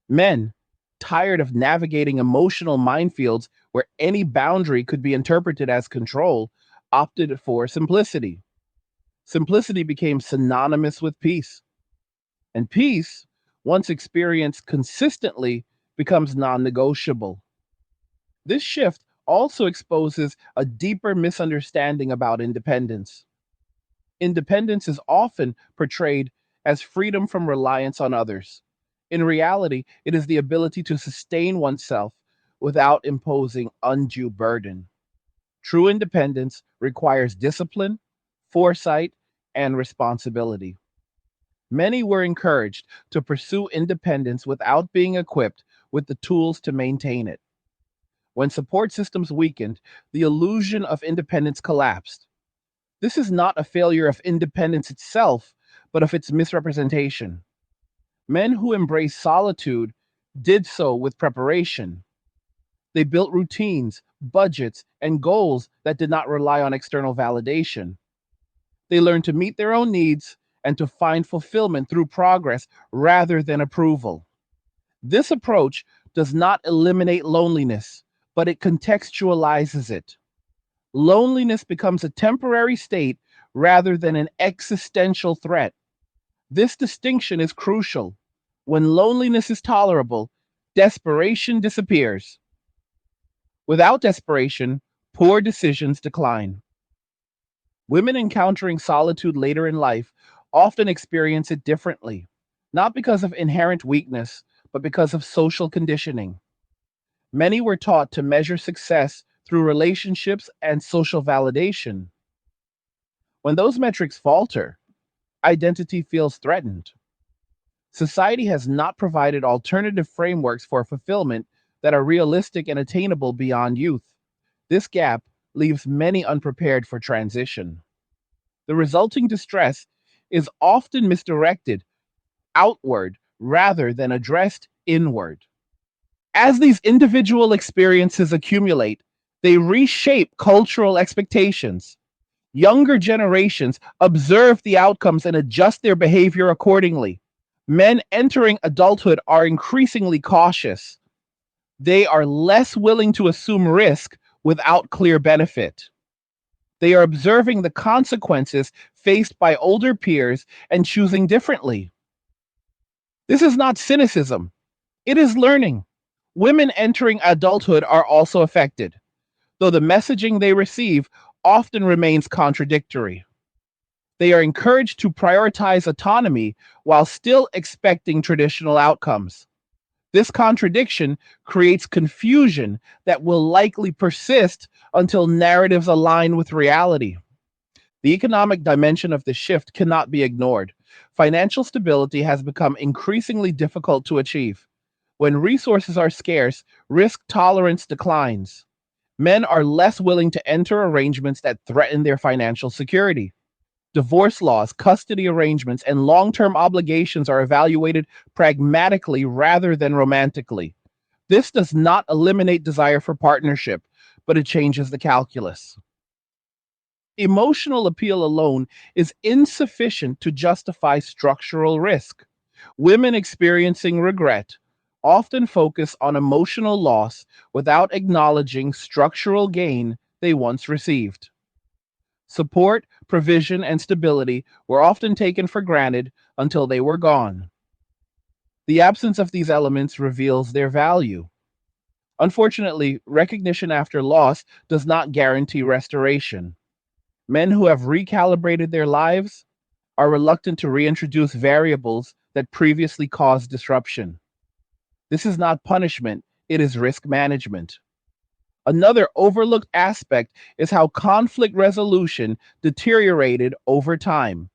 Men, tired of navigating emotional minefields where any boundary could be interpreted as control, opted for simplicity. Simplicity became synonymous with peace. And peace, once experienced consistently, becomes non negotiable. This shift also exposes a deeper misunderstanding about independence. Independence is often portrayed as freedom from reliance on others. In reality, it is the ability to sustain oneself without imposing undue burden. True independence requires discipline, foresight, and responsibility. Many were encouraged to pursue independence without being equipped with the tools to maintain it. When support systems weakened, the illusion of independence collapsed. This is not a failure of independence itself, but of its misrepresentation. Men who embraced solitude did so with preparation. They built routines, budgets, and goals that did not rely on external validation. They learned to meet their own needs and to find fulfillment through progress rather than approval. This approach does not eliminate loneliness, but it contextualizes it. Loneliness becomes a temporary state rather than an existential threat. This distinction is crucial. When loneliness is tolerable, desperation disappears. Without desperation, poor decisions decline. Women encountering solitude later in life often experience it differently, not because of inherent weakness, but because of social conditioning. Many were taught to measure success through relationships and social validation. When those metrics falter, identity feels threatened. Society has not provided alternative frameworks for fulfillment that are realistic and attainable beyond youth. This gap leaves many unprepared for transition. The resulting distress is often misdirected outward rather than addressed inward. As these individual experiences accumulate, they reshape cultural expectations. Younger generations observe the outcomes and adjust their behavior accordingly. Men entering adulthood are increasingly cautious. They are less willing to assume risk without clear benefit. They are observing the consequences faced by older peers and choosing differently. This is not cynicism, it is learning. Women entering adulthood are also affected, though the messaging they receive often remains contradictory. They are encouraged to prioritize autonomy while still expecting traditional outcomes. This contradiction creates confusion that will likely persist until narratives align with reality. The economic dimension of the shift cannot be ignored. Financial stability has become increasingly difficult to achieve. When resources are scarce, risk tolerance declines. Men are less willing to enter arrangements that threaten their financial security. Divorce laws, custody arrangements, and long term obligations are evaluated pragmatically rather than romantically. This does not eliminate desire for partnership, but it changes the calculus. Emotional appeal alone is insufficient to justify structural risk. Women experiencing regret often focus on emotional loss without acknowledging structural gain they once received. Support, provision, and stability were often taken for granted until they were gone. The absence of these elements reveals their value. Unfortunately, recognition after loss does not guarantee restoration. Men who have recalibrated their lives are reluctant to reintroduce variables that previously caused disruption. This is not punishment, it is risk management. Another overlooked aspect is how conflict resolution deteriorated over time.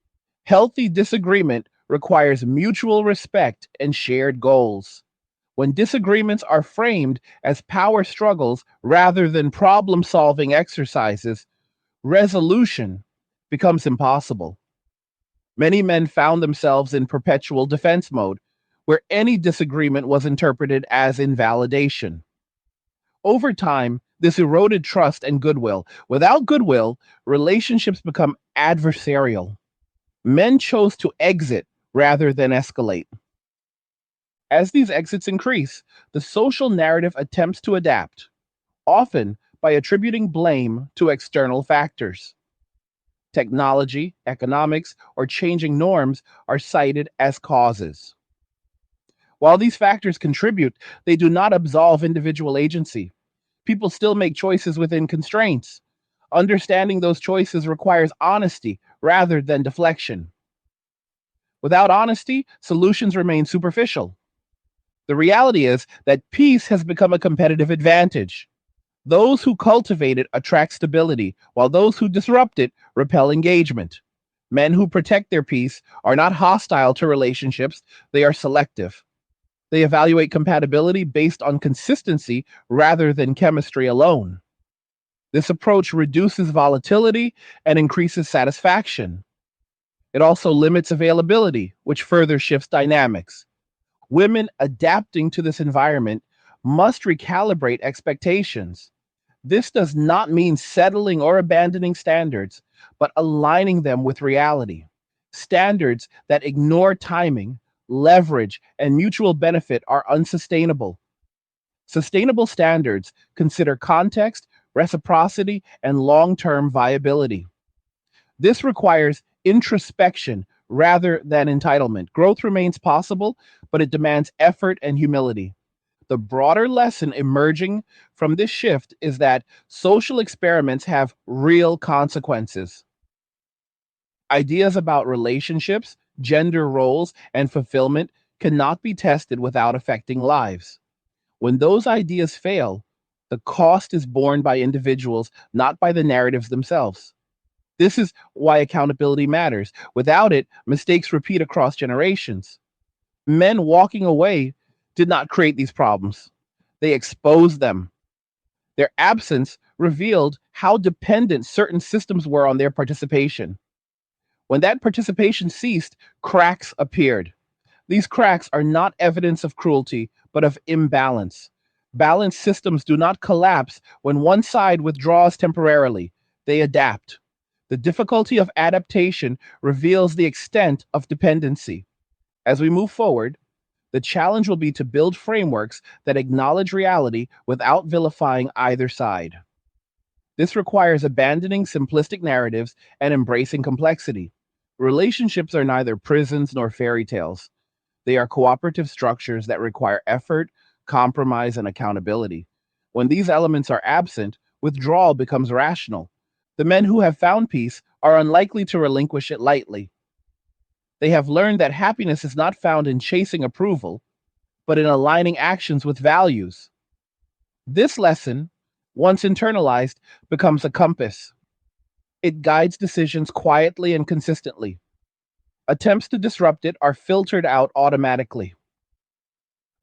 Healthy disagreement requires mutual respect and shared goals. When disagreements are framed as power struggles rather than problem solving exercises, resolution becomes impossible. Many men found themselves in perpetual defense mode, where any disagreement was interpreted as invalidation. Over time, this eroded trust and goodwill. Without goodwill, relationships become adversarial. Men chose to exit rather than escalate. As these exits increase, the social narrative attempts to adapt, often by attributing blame to external factors. Technology, economics, or changing norms are cited as causes. While these factors contribute, they do not absolve individual agency. People still make choices within constraints. Understanding those choices requires honesty rather than deflection. Without honesty, solutions remain superficial. The reality is that peace has become a competitive advantage. Those who cultivate it attract stability, while those who disrupt it repel engagement. Men who protect their peace are not hostile to relationships, they are selective. They evaluate compatibility based on consistency rather than chemistry alone. This approach reduces volatility and increases satisfaction. It also limits availability, which further shifts dynamics. Women adapting to this environment must recalibrate expectations. This does not mean settling or abandoning standards, but aligning them with reality. Standards that ignore timing, leverage, and mutual benefit are unsustainable. Sustainable standards consider context, reciprocity, and long term viability. This requires introspection rather than entitlement. Growth remains possible, but it demands effort and humility. The broader lesson emerging from this shift is that social experiments have real consequences. Ideas about relationships, gender roles, and fulfillment cannot be tested without affecting lives. When those ideas fail, the cost is borne by individuals, not by the narratives themselves. This is why accountability matters. Without it, mistakes repeat across generations. Men walking away did not create these problems, they exposed them. Their absence revealed how dependent certain systems were on their participation. When that participation ceased, cracks appeared. These cracks are not evidence of cruelty, but of imbalance. Balanced systems do not collapse when one side withdraws temporarily, they adapt. The difficulty of adaptation reveals the extent of dependency. As we move forward, the challenge will be to build frameworks that acknowledge reality without vilifying either side. This requires abandoning simplistic narratives and embracing complexity. Relationships are neither prisons nor fairy tales. They are cooperative structures that require effort, compromise, and accountability. When these elements are absent, withdrawal becomes rational. The men who have found peace are unlikely to relinquish it lightly. They have learned that happiness is not found in chasing approval, but in aligning actions with values. This lesson, once internalized, becomes a compass. It guides decisions quietly and consistently. Attempts to disrupt it are filtered out automatically.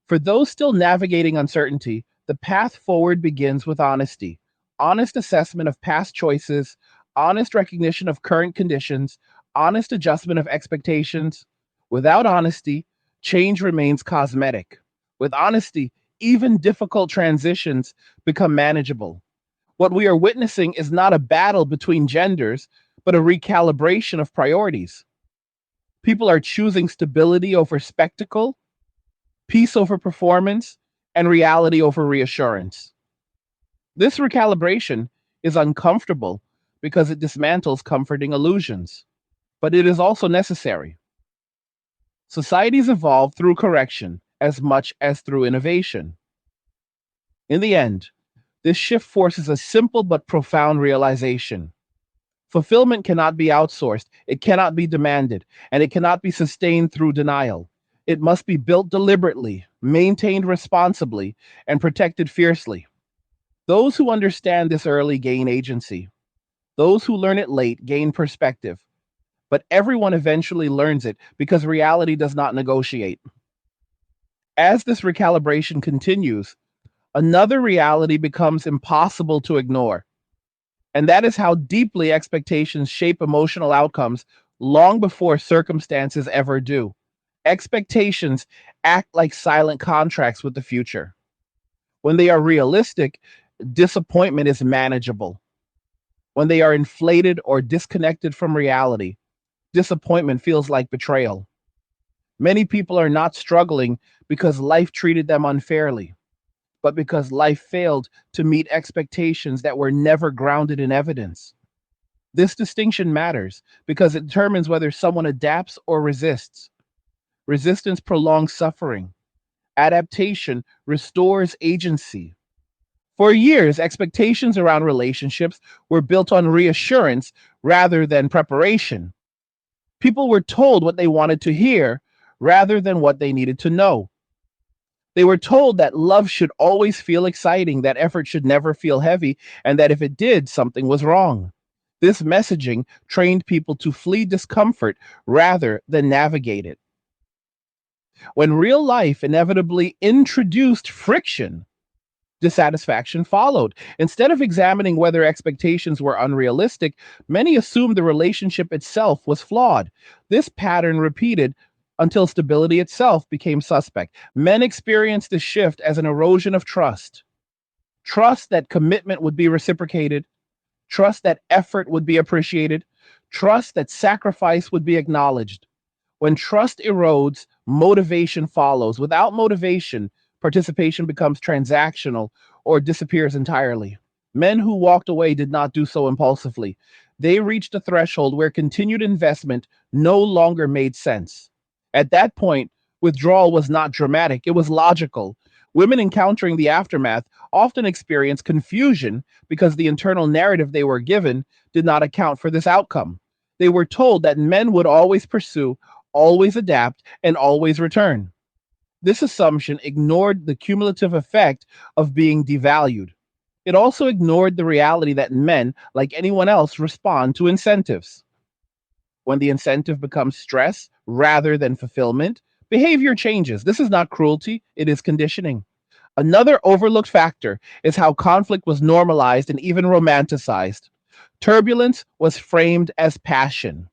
For those still navigating uncertainty, the path forward begins with honesty. Honest assessment of past choices, honest recognition of current conditions, honest adjustment of expectations. Without honesty, change remains cosmetic. With honesty, even difficult transitions become manageable. What we are witnessing is not a battle between genders, but a recalibration of priorities. People are choosing stability over spectacle, peace over performance, and reality over reassurance. This recalibration is uncomfortable because it dismantles comforting illusions, but it is also necessary. Societies evolve through correction as much as through innovation. In the end, this shift forces a simple but profound realization. Fulfillment cannot be outsourced, it cannot be demanded, and it cannot be sustained through denial. It must be built deliberately, maintained responsibly, and protected fiercely. Those who understand this early gain agency. Those who learn it late gain perspective. But everyone eventually learns it because reality does not negotiate. As this recalibration continues, another reality becomes impossible to ignore. And that is how deeply expectations shape emotional outcomes long before circumstances ever do. Expectations act like silent contracts with the future. When they are realistic, disappointment is manageable. When they are inflated or disconnected from reality, disappointment feels like betrayal. Many people are not struggling because life treated them unfairly, but because life failed to meet expectations that were never grounded in evidence. This distinction matters because it determines whether someone adapts or resists. Resistance prolongs suffering. Adaptation restores agency. For years, expectations around relationships were built on reassurance rather than preparation. People were told what they wanted to hear rather than what they needed to know. They were told that love should always feel exciting, that effort should never feel heavy, and that if it did, something was wrong. This messaging trained people to flee discomfort rather than navigate it. When real life inevitably introduced friction, dissatisfaction followed. Instead of examining whether expectations were unrealistic, many assumed the relationship itself was flawed. This pattern repeated until stability itself became suspect. Men experienced the shift as an erosion of trust. Trust that commitment would be reciprocated, trust that effort would be appreciated, trust that sacrifice would be acknowledged. When trust erodes, motivation follows. Without motivation, participation becomes transactional or disappears entirely. Men who walked away did not do so impulsively. They reached a threshold where continued investment no longer made sense. At that point, withdrawal was not dramatic, it was logical. Women encountering the aftermath often experience confusion because the internal narrative they were given did not account for this outcome. They were told that men would always pursue, always adapt, and always return. This assumption ignored the cumulative effect of being devalued. It also ignored the reality that men, like anyone else, respond to incentives. When the incentive becomes stress rather than fulfillment, behavior changes. This is not cruelty, it is conditioning. Another overlooked factor is how conflict was normalized and even romanticized. Turbulence was framed as passion.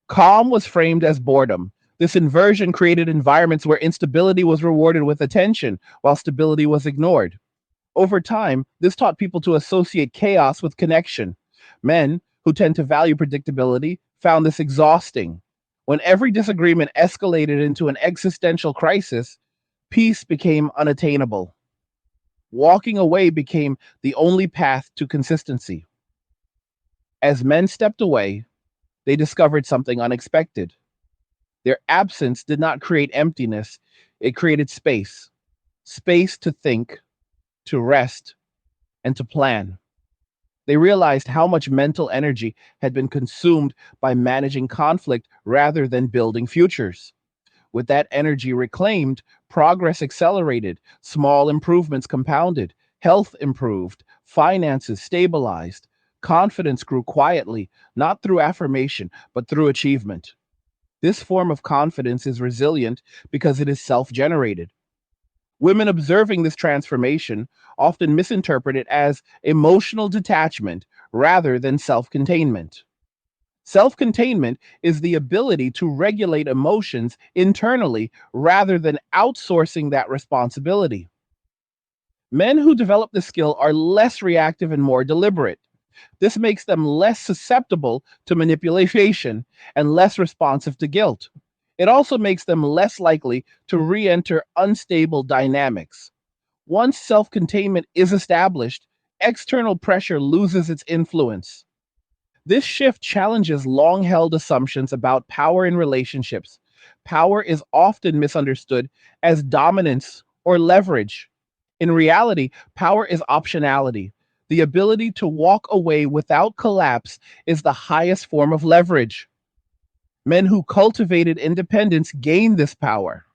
Calm was framed as boredom. This inversion created environments where instability was rewarded with attention, while stability was ignored. Over time, this taught people to associate chaos with connection. Men, who tend to value predictability, found this exhausting. When every disagreement escalated into an existential crisis, peace became unattainable. Walking away became the only path to consistency. As men stepped away, they discovered something unexpected. Their absence did not create emptiness, it created space. Space to think, to rest, and to plan. They realized how much mental energy had been consumed by managing conflict rather than building futures. With that energy reclaimed, progress accelerated, small improvements compounded, health improved, finances stabilized, confidence grew quietly, not through affirmation, but through achievement. This form of confidence is resilient because it is self generated. Women observing this transformation often misinterpret it as emotional detachment rather than self containment. Self containment is the ability to regulate emotions internally rather than outsourcing that responsibility. Men who develop the skill are less reactive and more deliberate. This makes them less susceptible to manipulation and less responsive to guilt. It also makes them less likely to re enter unstable dynamics. Once self containment is established, external pressure loses its influence. This shift challenges long held assumptions about power in relationships. Power is often misunderstood as dominance or leverage. In reality, power is optionality. The ability to walk away without collapse is the highest form of leverage. Men who cultivated independence gained this power.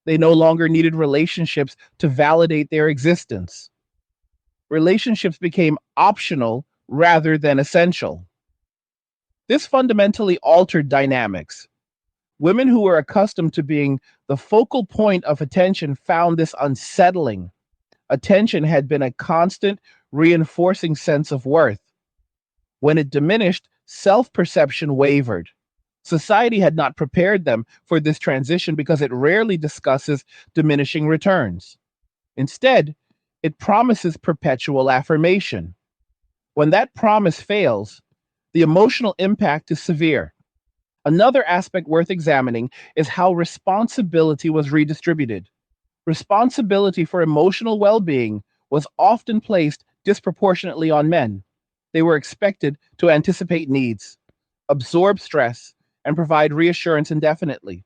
They no longer needed relationships to validate their existence. Relationships became optional rather than essential. This fundamentally altered dynamics. Women who were accustomed to being the focal point of attention found this unsettling. Attention had been a constant, reinforcing sense of worth. When it diminished, self perception wavered. Society had not prepared them for this transition because it rarely discusses diminishing returns. Instead, it promises perpetual affirmation. When that promise fails, the emotional impact is severe. Another aspect worth examining is how responsibility was redistributed. Responsibility for emotional well being was often placed disproportionately on men. They were expected to anticipate needs, absorb stress, and provide reassurance indefinitely.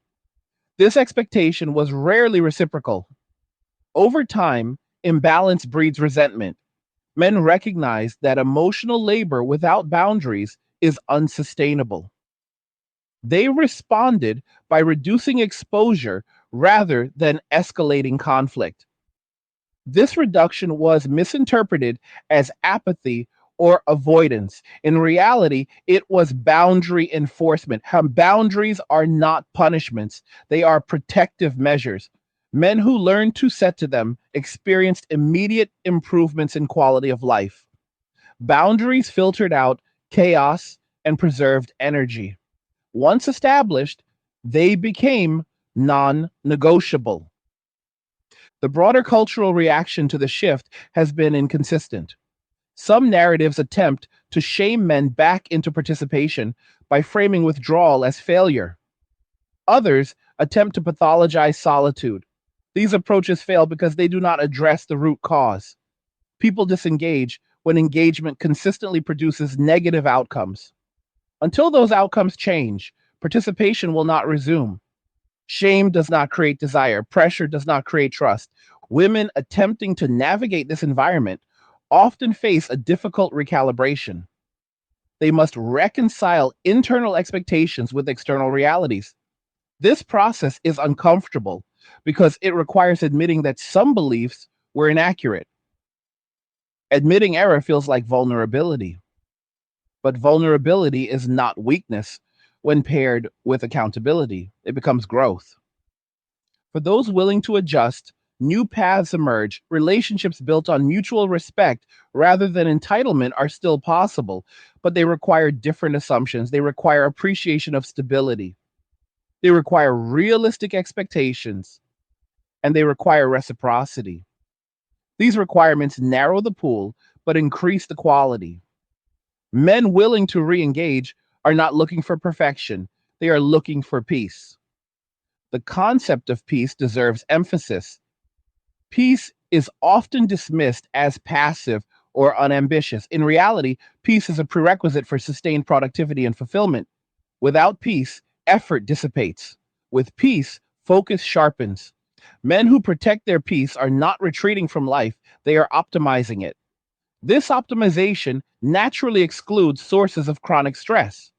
This expectation was rarely reciprocal. Over time, imbalance breeds resentment. Men recognized that emotional labor without boundaries is unsustainable. They responded by reducing exposure rather than escalating conflict. This reduction was misinterpreted as apathy or avoidance. In reality, it was boundary enforcement. Boundaries are not punishments, they are protective measures. Men who learned to set to them experienced immediate improvements in quality of life. Boundaries filtered out chaos and preserved energy. Once established, they became non negotiable. The broader cultural reaction to the shift has been inconsistent. Some narratives attempt to shame men back into participation by framing withdrawal as failure. Others attempt to pathologize solitude. These approaches fail because they do not address the root cause. People disengage when engagement consistently produces negative outcomes. Until those outcomes change, participation will not resume. Shame does not create desire. Pressure does not create trust. Women attempting to navigate this environment often face a difficult recalibration. They must reconcile internal expectations with external realities. This process is uncomfortable because it requires admitting that some beliefs were inaccurate. Admitting error feels like vulnerability, but vulnerability is not weakness when paired with accountability. It becomes growth. For those willing to adjust, new paths emerge. Relationships built on mutual respect rather than entitlement are still possible, but they require different assumptions. They require appreciation of stability. They require realistic expectations, and they require reciprocity. These requirements narrow the pool, but increase the quality. Men willing to re engage are not looking for perfection, they are looking for peace. The concept of peace deserves emphasis. Peace is often dismissed as passive or unambitious. In reality, peace is a prerequisite for sustained productivity and fulfillment. Without peace, effort dissipates. With peace, focus sharpens. Men who protect their peace are not retreating from life, they are optimizing it. This optimization naturally excludes sources of chronic stress.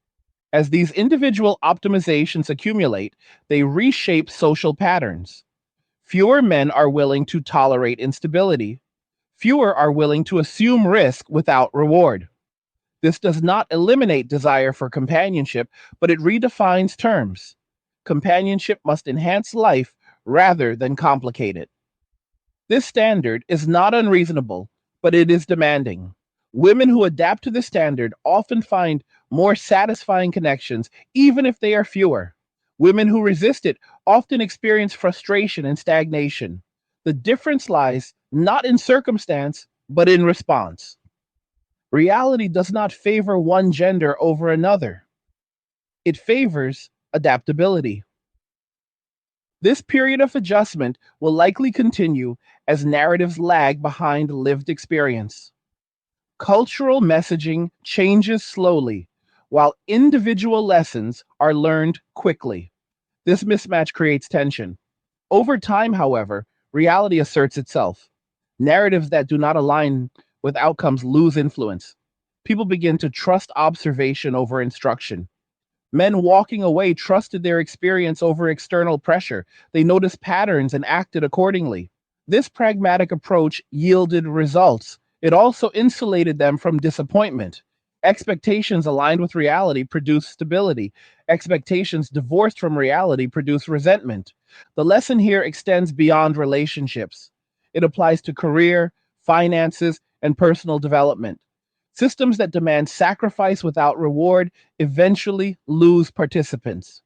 As these individual optimizations accumulate, they reshape social patterns. Fewer men are willing to tolerate instability. Fewer are willing to assume risk without reward. This does not eliminate desire for companionship, but it redefines terms. Companionship must enhance life rather than complicate it. This standard is not unreasonable, but it is demanding. Women who adapt to this standard often find more satisfying connections, even if they are fewer. Women who resist it often experience frustration and stagnation. The difference lies not in circumstance, but in response. Reality does not favor one gender over another, it favors adaptability. This period of adjustment will likely continue as narratives lag behind lived experience. Cultural messaging changes slowly, while individual lessons are learned quickly. This mismatch creates tension. Over time, however, reality asserts itself. Narratives that do not align with outcomes lose influence. People begin to trust observation over instruction. Men walking away trusted their experience over external pressure. They noticed patterns and acted accordingly. This pragmatic approach yielded results. It also insulated them from disappointment. Expectations aligned with reality produce stability. Expectations divorced from reality produce resentment. The lesson here extends beyond relationships. It applies to career, finances, and personal development. Systems that demand sacrifice without reward eventually lose participants.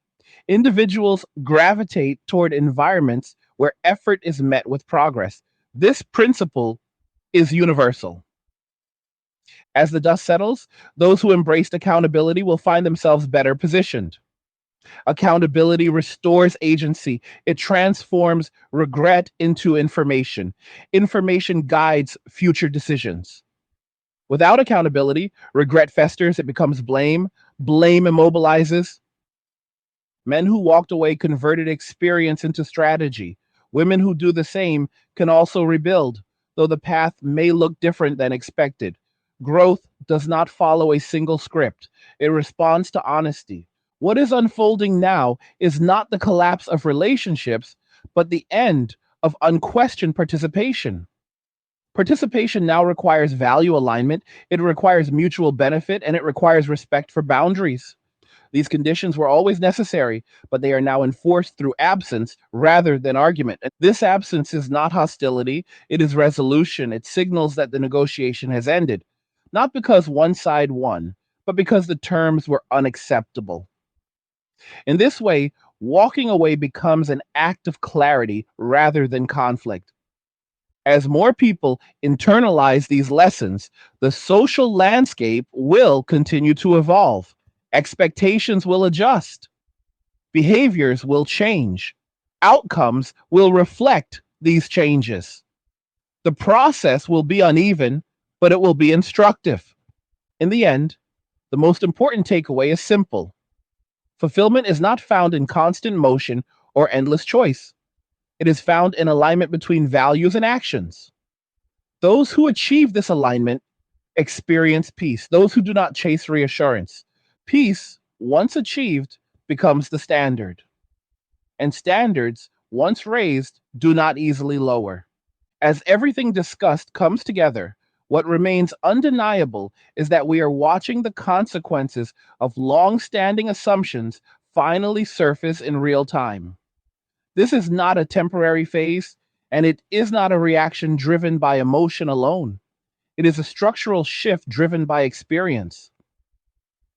Individuals gravitate toward environments where effort is met with progress. This principle is universal. As the dust settles, those who embraced accountability will find themselves better positioned. Accountability restores agency. It transforms regret into information. Information guides future decisions. Without accountability, regret festers, it becomes blame. Blame immobilizes. Men who walked away converted experience into strategy. Women who do the same can also rebuild, though the path may look different than expected. Growth does not follow a single script, it responds to honesty. What is unfolding now is not the collapse of relationships, but the end of unquestioned participation. Participation now requires value alignment, it requires mutual benefit, and it requires respect for boundaries. These conditions were always necessary, but they are now enforced through absence rather than argument. And this absence is not hostility, it is resolution. It signals that the negotiation has ended, not because one side won, but because the terms were unacceptable. In this way, walking away becomes an act of clarity rather than conflict. As more people internalize these lessons, the social landscape will continue to evolve. Expectations will adjust, behaviors will change, outcomes will reflect these changes. The process will be uneven, but it will be instructive. In the end, the most important takeaway is simple. Fulfillment is not found in constant motion or endless choice. It is found in alignment between values and actions. Those who achieve this alignment experience peace. Those who do not chase reassurance. Peace, once achieved, becomes the standard. And standards, once raised, do not easily lower. As everything discussed comes together, what remains undeniable is that we are watching the consequences of long standing assumptions finally surface in real time. This is not a temporary phase, and it is not a reaction driven by emotion alone. It is a structural shift driven by experience.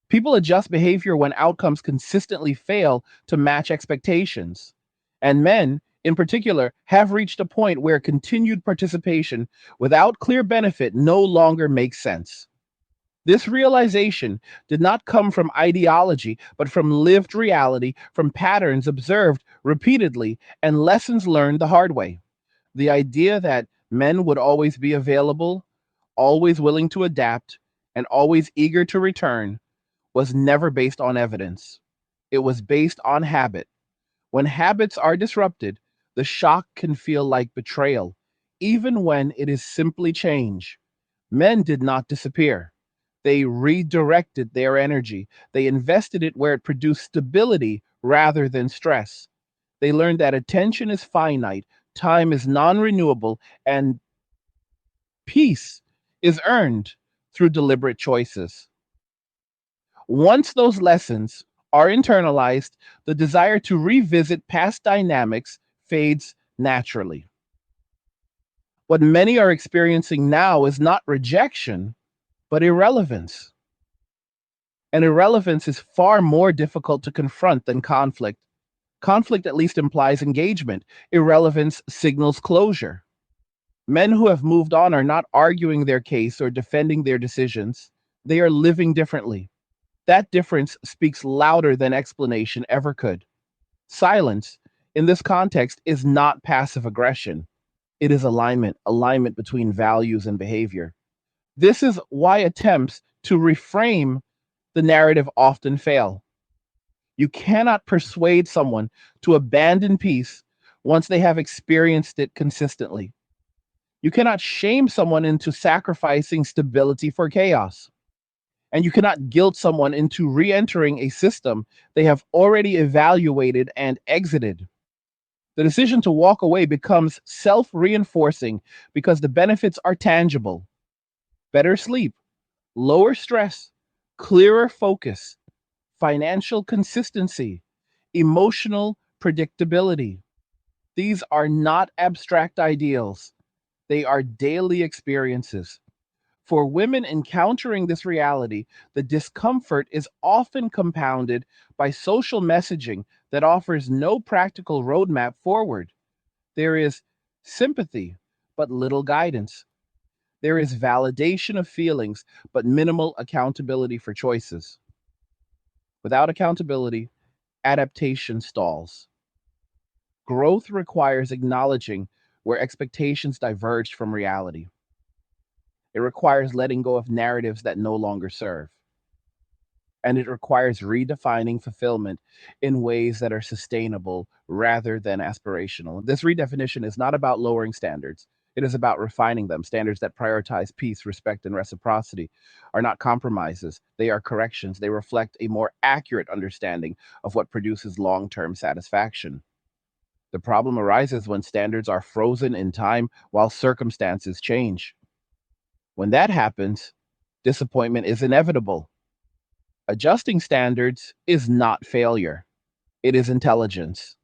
People adjust behavior when outcomes consistently fail to match expectations. And men, in particular, have reached a point where continued participation without clear benefit no longer makes sense. This realization did not come from ideology, but from lived reality, from patterns observed repeatedly and lessons learned the hard way. The idea that men would always be available, always willing to adapt, and always eager to return was never based on evidence. It was based on habit. When habits are disrupted, the shock can feel like betrayal, even when it is simply change. Men did not disappear. They redirected their energy. They invested it where it produced stability rather than stress. They learned that attention is finite, time is non renewable, and peace is earned through deliberate choices. Once those lessons are internalized, the desire to revisit past dynamics fades naturally. What many are experiencing now is not rejection, but irrelevance. And irrelevance is far more difficult to confront than conflict. Conflict at least implies engagement, irrelevance signals closure. Men who have moved on are not arguing their case or defending their decisions, they are living differently. That difference speaks louder than explanation ever could. Silence, in this context, is not passive aggression. It is alignment, alignment between values and behavior. This is why attempts to reframe the narrative often fail. You cannot persuade someone to abandon peace once they have experienced it consistently. You cannot shame someone into sacrificing stability for chaos. And you cannot guilt someone into re entering a system they have already evaluated and exited. The decision to walk away becomes self reinforcing because the benefits are tangible. better sleep, lower stress, clearer focus, financial consistency, emotional predictability. These are not abstract ideals, they are daily experiences. For women encountering this reality, the discomfort is often compounded by social messaging that offers no practical roadmap forward. There is sympathy, but little guidance. There is validation of feelings, but minimal accountability for choices. Without accountability, adaptation stalls. Growth requires acknowledging where expectations diverged from reality. It requires letting go of narratives that no longer serve. And it requires redefining fulfillment in ways that are sustainable rather than aspirational. This redefinition is not about lowering standards. It is about refining them. Standards that prioritize peace, respect, and reciprocity are not compromises. They are corrections. They reflect a more accurate understanding of what produces long term satisfaction. The problem arises when standards are frozen in time while circumstances change. When that happens, disappointment is inevitable. Adjusting standards is not failure, it is intelligence.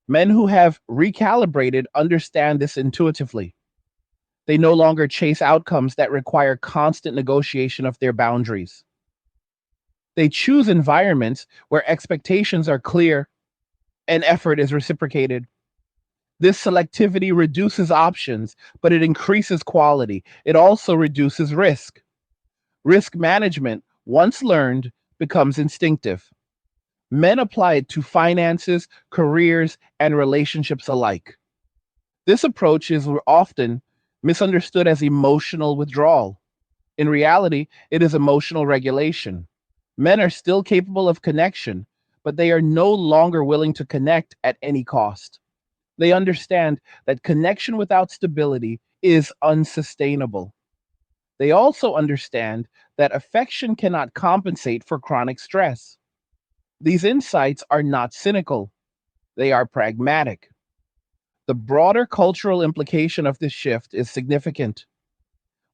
Men who have recalibrated understand this intuitively. They no longer chase outcomes that require constant negotiation of their boundaries. They choose environments where expectations are clear and effort is reciprocated. This selectivity reduces options, but it increases quality. It also reduces risk. Risk management, once learned, becomes instinctive. Men apply it to finances, careers, and relationships alike. This approach is often misunderstood as emotional withdrawal. In reality, it is emotional regulation. Men are still capable of connection, but they are no longer willing to connect at any cost. They understand that connection without stability is unsustainable. They also understand that affection cannot compensate for chronic stress. These insights are not cynical, they are pragmatic. The broader cultural implication of this shift is significant.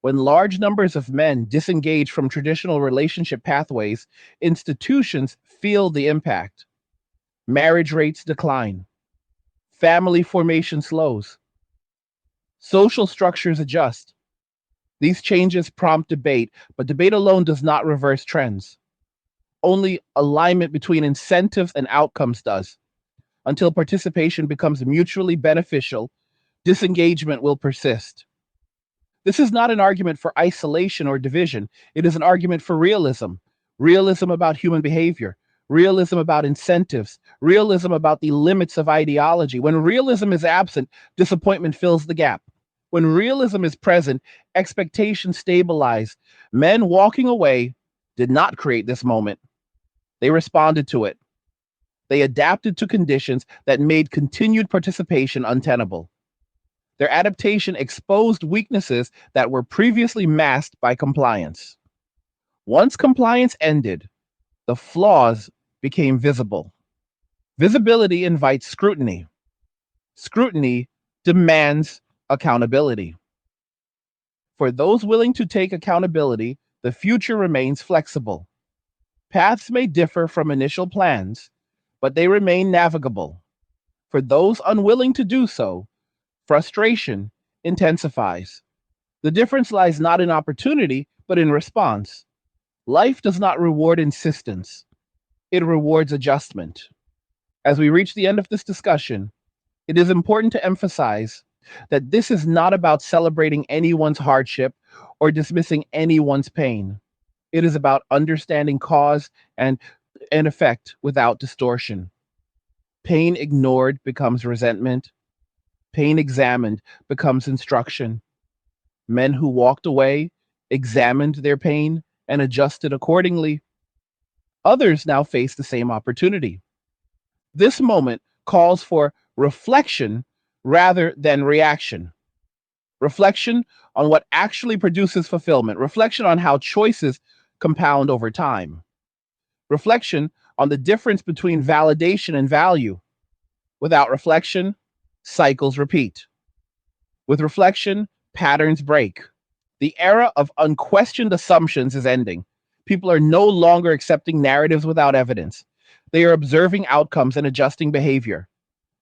When large numbers of men disengage from traditional relationship pathways, institutions feel the impact. Marriage rates decline, family formation slows, social structures adjust. These changes prompt debate, but debate alone does not reverse trends. Only alignment between incentives and outcomes does. Until participation becomes mutually beneficial, disengagement will persist. This is not an argument for isolation or division. It is an argument for realism. Realism about human behavior, realism about incentives, realism about the limits of ideology. When realism is absent, disappointment fills the gap. When realism is present, expectations stabilize. Men walking away did not create this moment, they responded to it. They adapted to conditions that made continued participation untenable. Their adaptation exposed weaknesses that were previously masked by compliance. Once compliance ended, the flaws became visible. Visibility invites scrutiny. Scrutiny demands accountability. For those willing to take accountability, the future remains flexible. Paths may differ from initial plans, but they remain navigable. For those unwilling to do so, frustration intensifies. The difference lies not in opportunity, but in response. Life does not reward insistence, it rewards adjustment. As we reach the end of this discussion, it is important to emphasize that this is not about celebrating anyone's hardship or dismissing anyone's pain. It is about understanding cause and effect without distortion. Pain ignored becomes resentment. Pain examined becomes instruction. Men who walked away examined their pain and adjusted accordingly. Others now face the same opportunity. This moment calls for reflection rather than reaction. Reflection on what actually produces fulfillment. Reflection on how choices compound over time. Reflection on the difference between validation and value. Without reflection, cycles repeat. With reflection, patterns break. The era of unquestioned assumptions is ending. People are no longer accepting narratives without evidence. They are observing outcomes and adjusting behavior.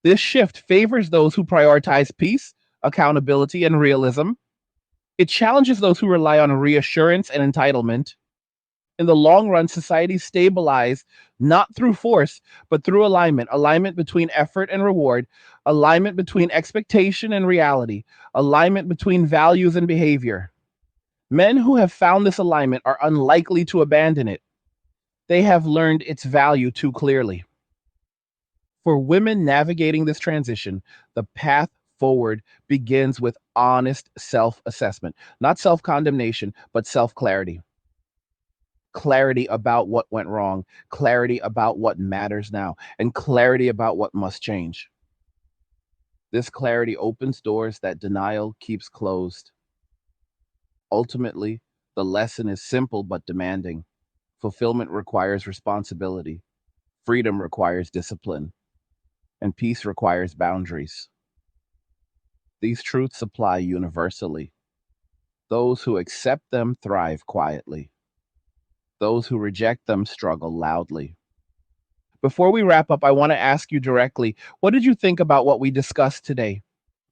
This shift favors those who prioritize peace, accountability, and realism. It challenges those who rely on reassurance and entitlement. In the long run, societies stabilize not through force, but through alignment between effort and reward, alignment between expectation and reality, alignment between values and behavior. Men who have found this alignment are unlikely to abandon it. They have learned its value too clearly. For women navigating this transition, the path forward begins with honest self assessment, not self condemnation, but self clarity. Clarity about what went wrong, clarity about what matters now, and clarity about what must change. This clarity opens doors that denial keeps closed. Ultimately, the lesson is simple but demanding. Fulfillment requires responsibility, freedom requires discipline, and peace requires boundaries. These truths apply universally. Those who accept them thrive quietly. Those who reject them struggle loudly. Before we wrap up, I want to ask you directly, what did you think about what we discussed today?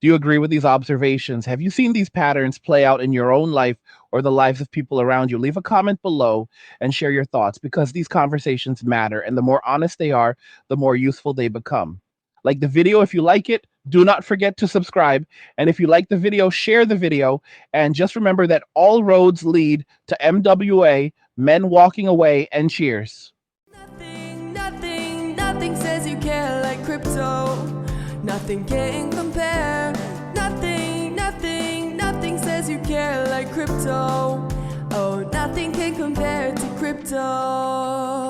Do you agree with these observations? Have you seen these patterns play out in your own life or the lives of people around you? Leave a comment below and share your thoughts because these conversations matter. And the more honest they are, the more useful they become. Like the video if you like it. Do not forget to subscribe. And if you like the video, share the video. And just remember that all roads lead to MWA, men walking away, and cheers. Nothing says you care like crypto. Nothing can compare. Nothing says you care like crypto. Oh, nothing can compare to crypto.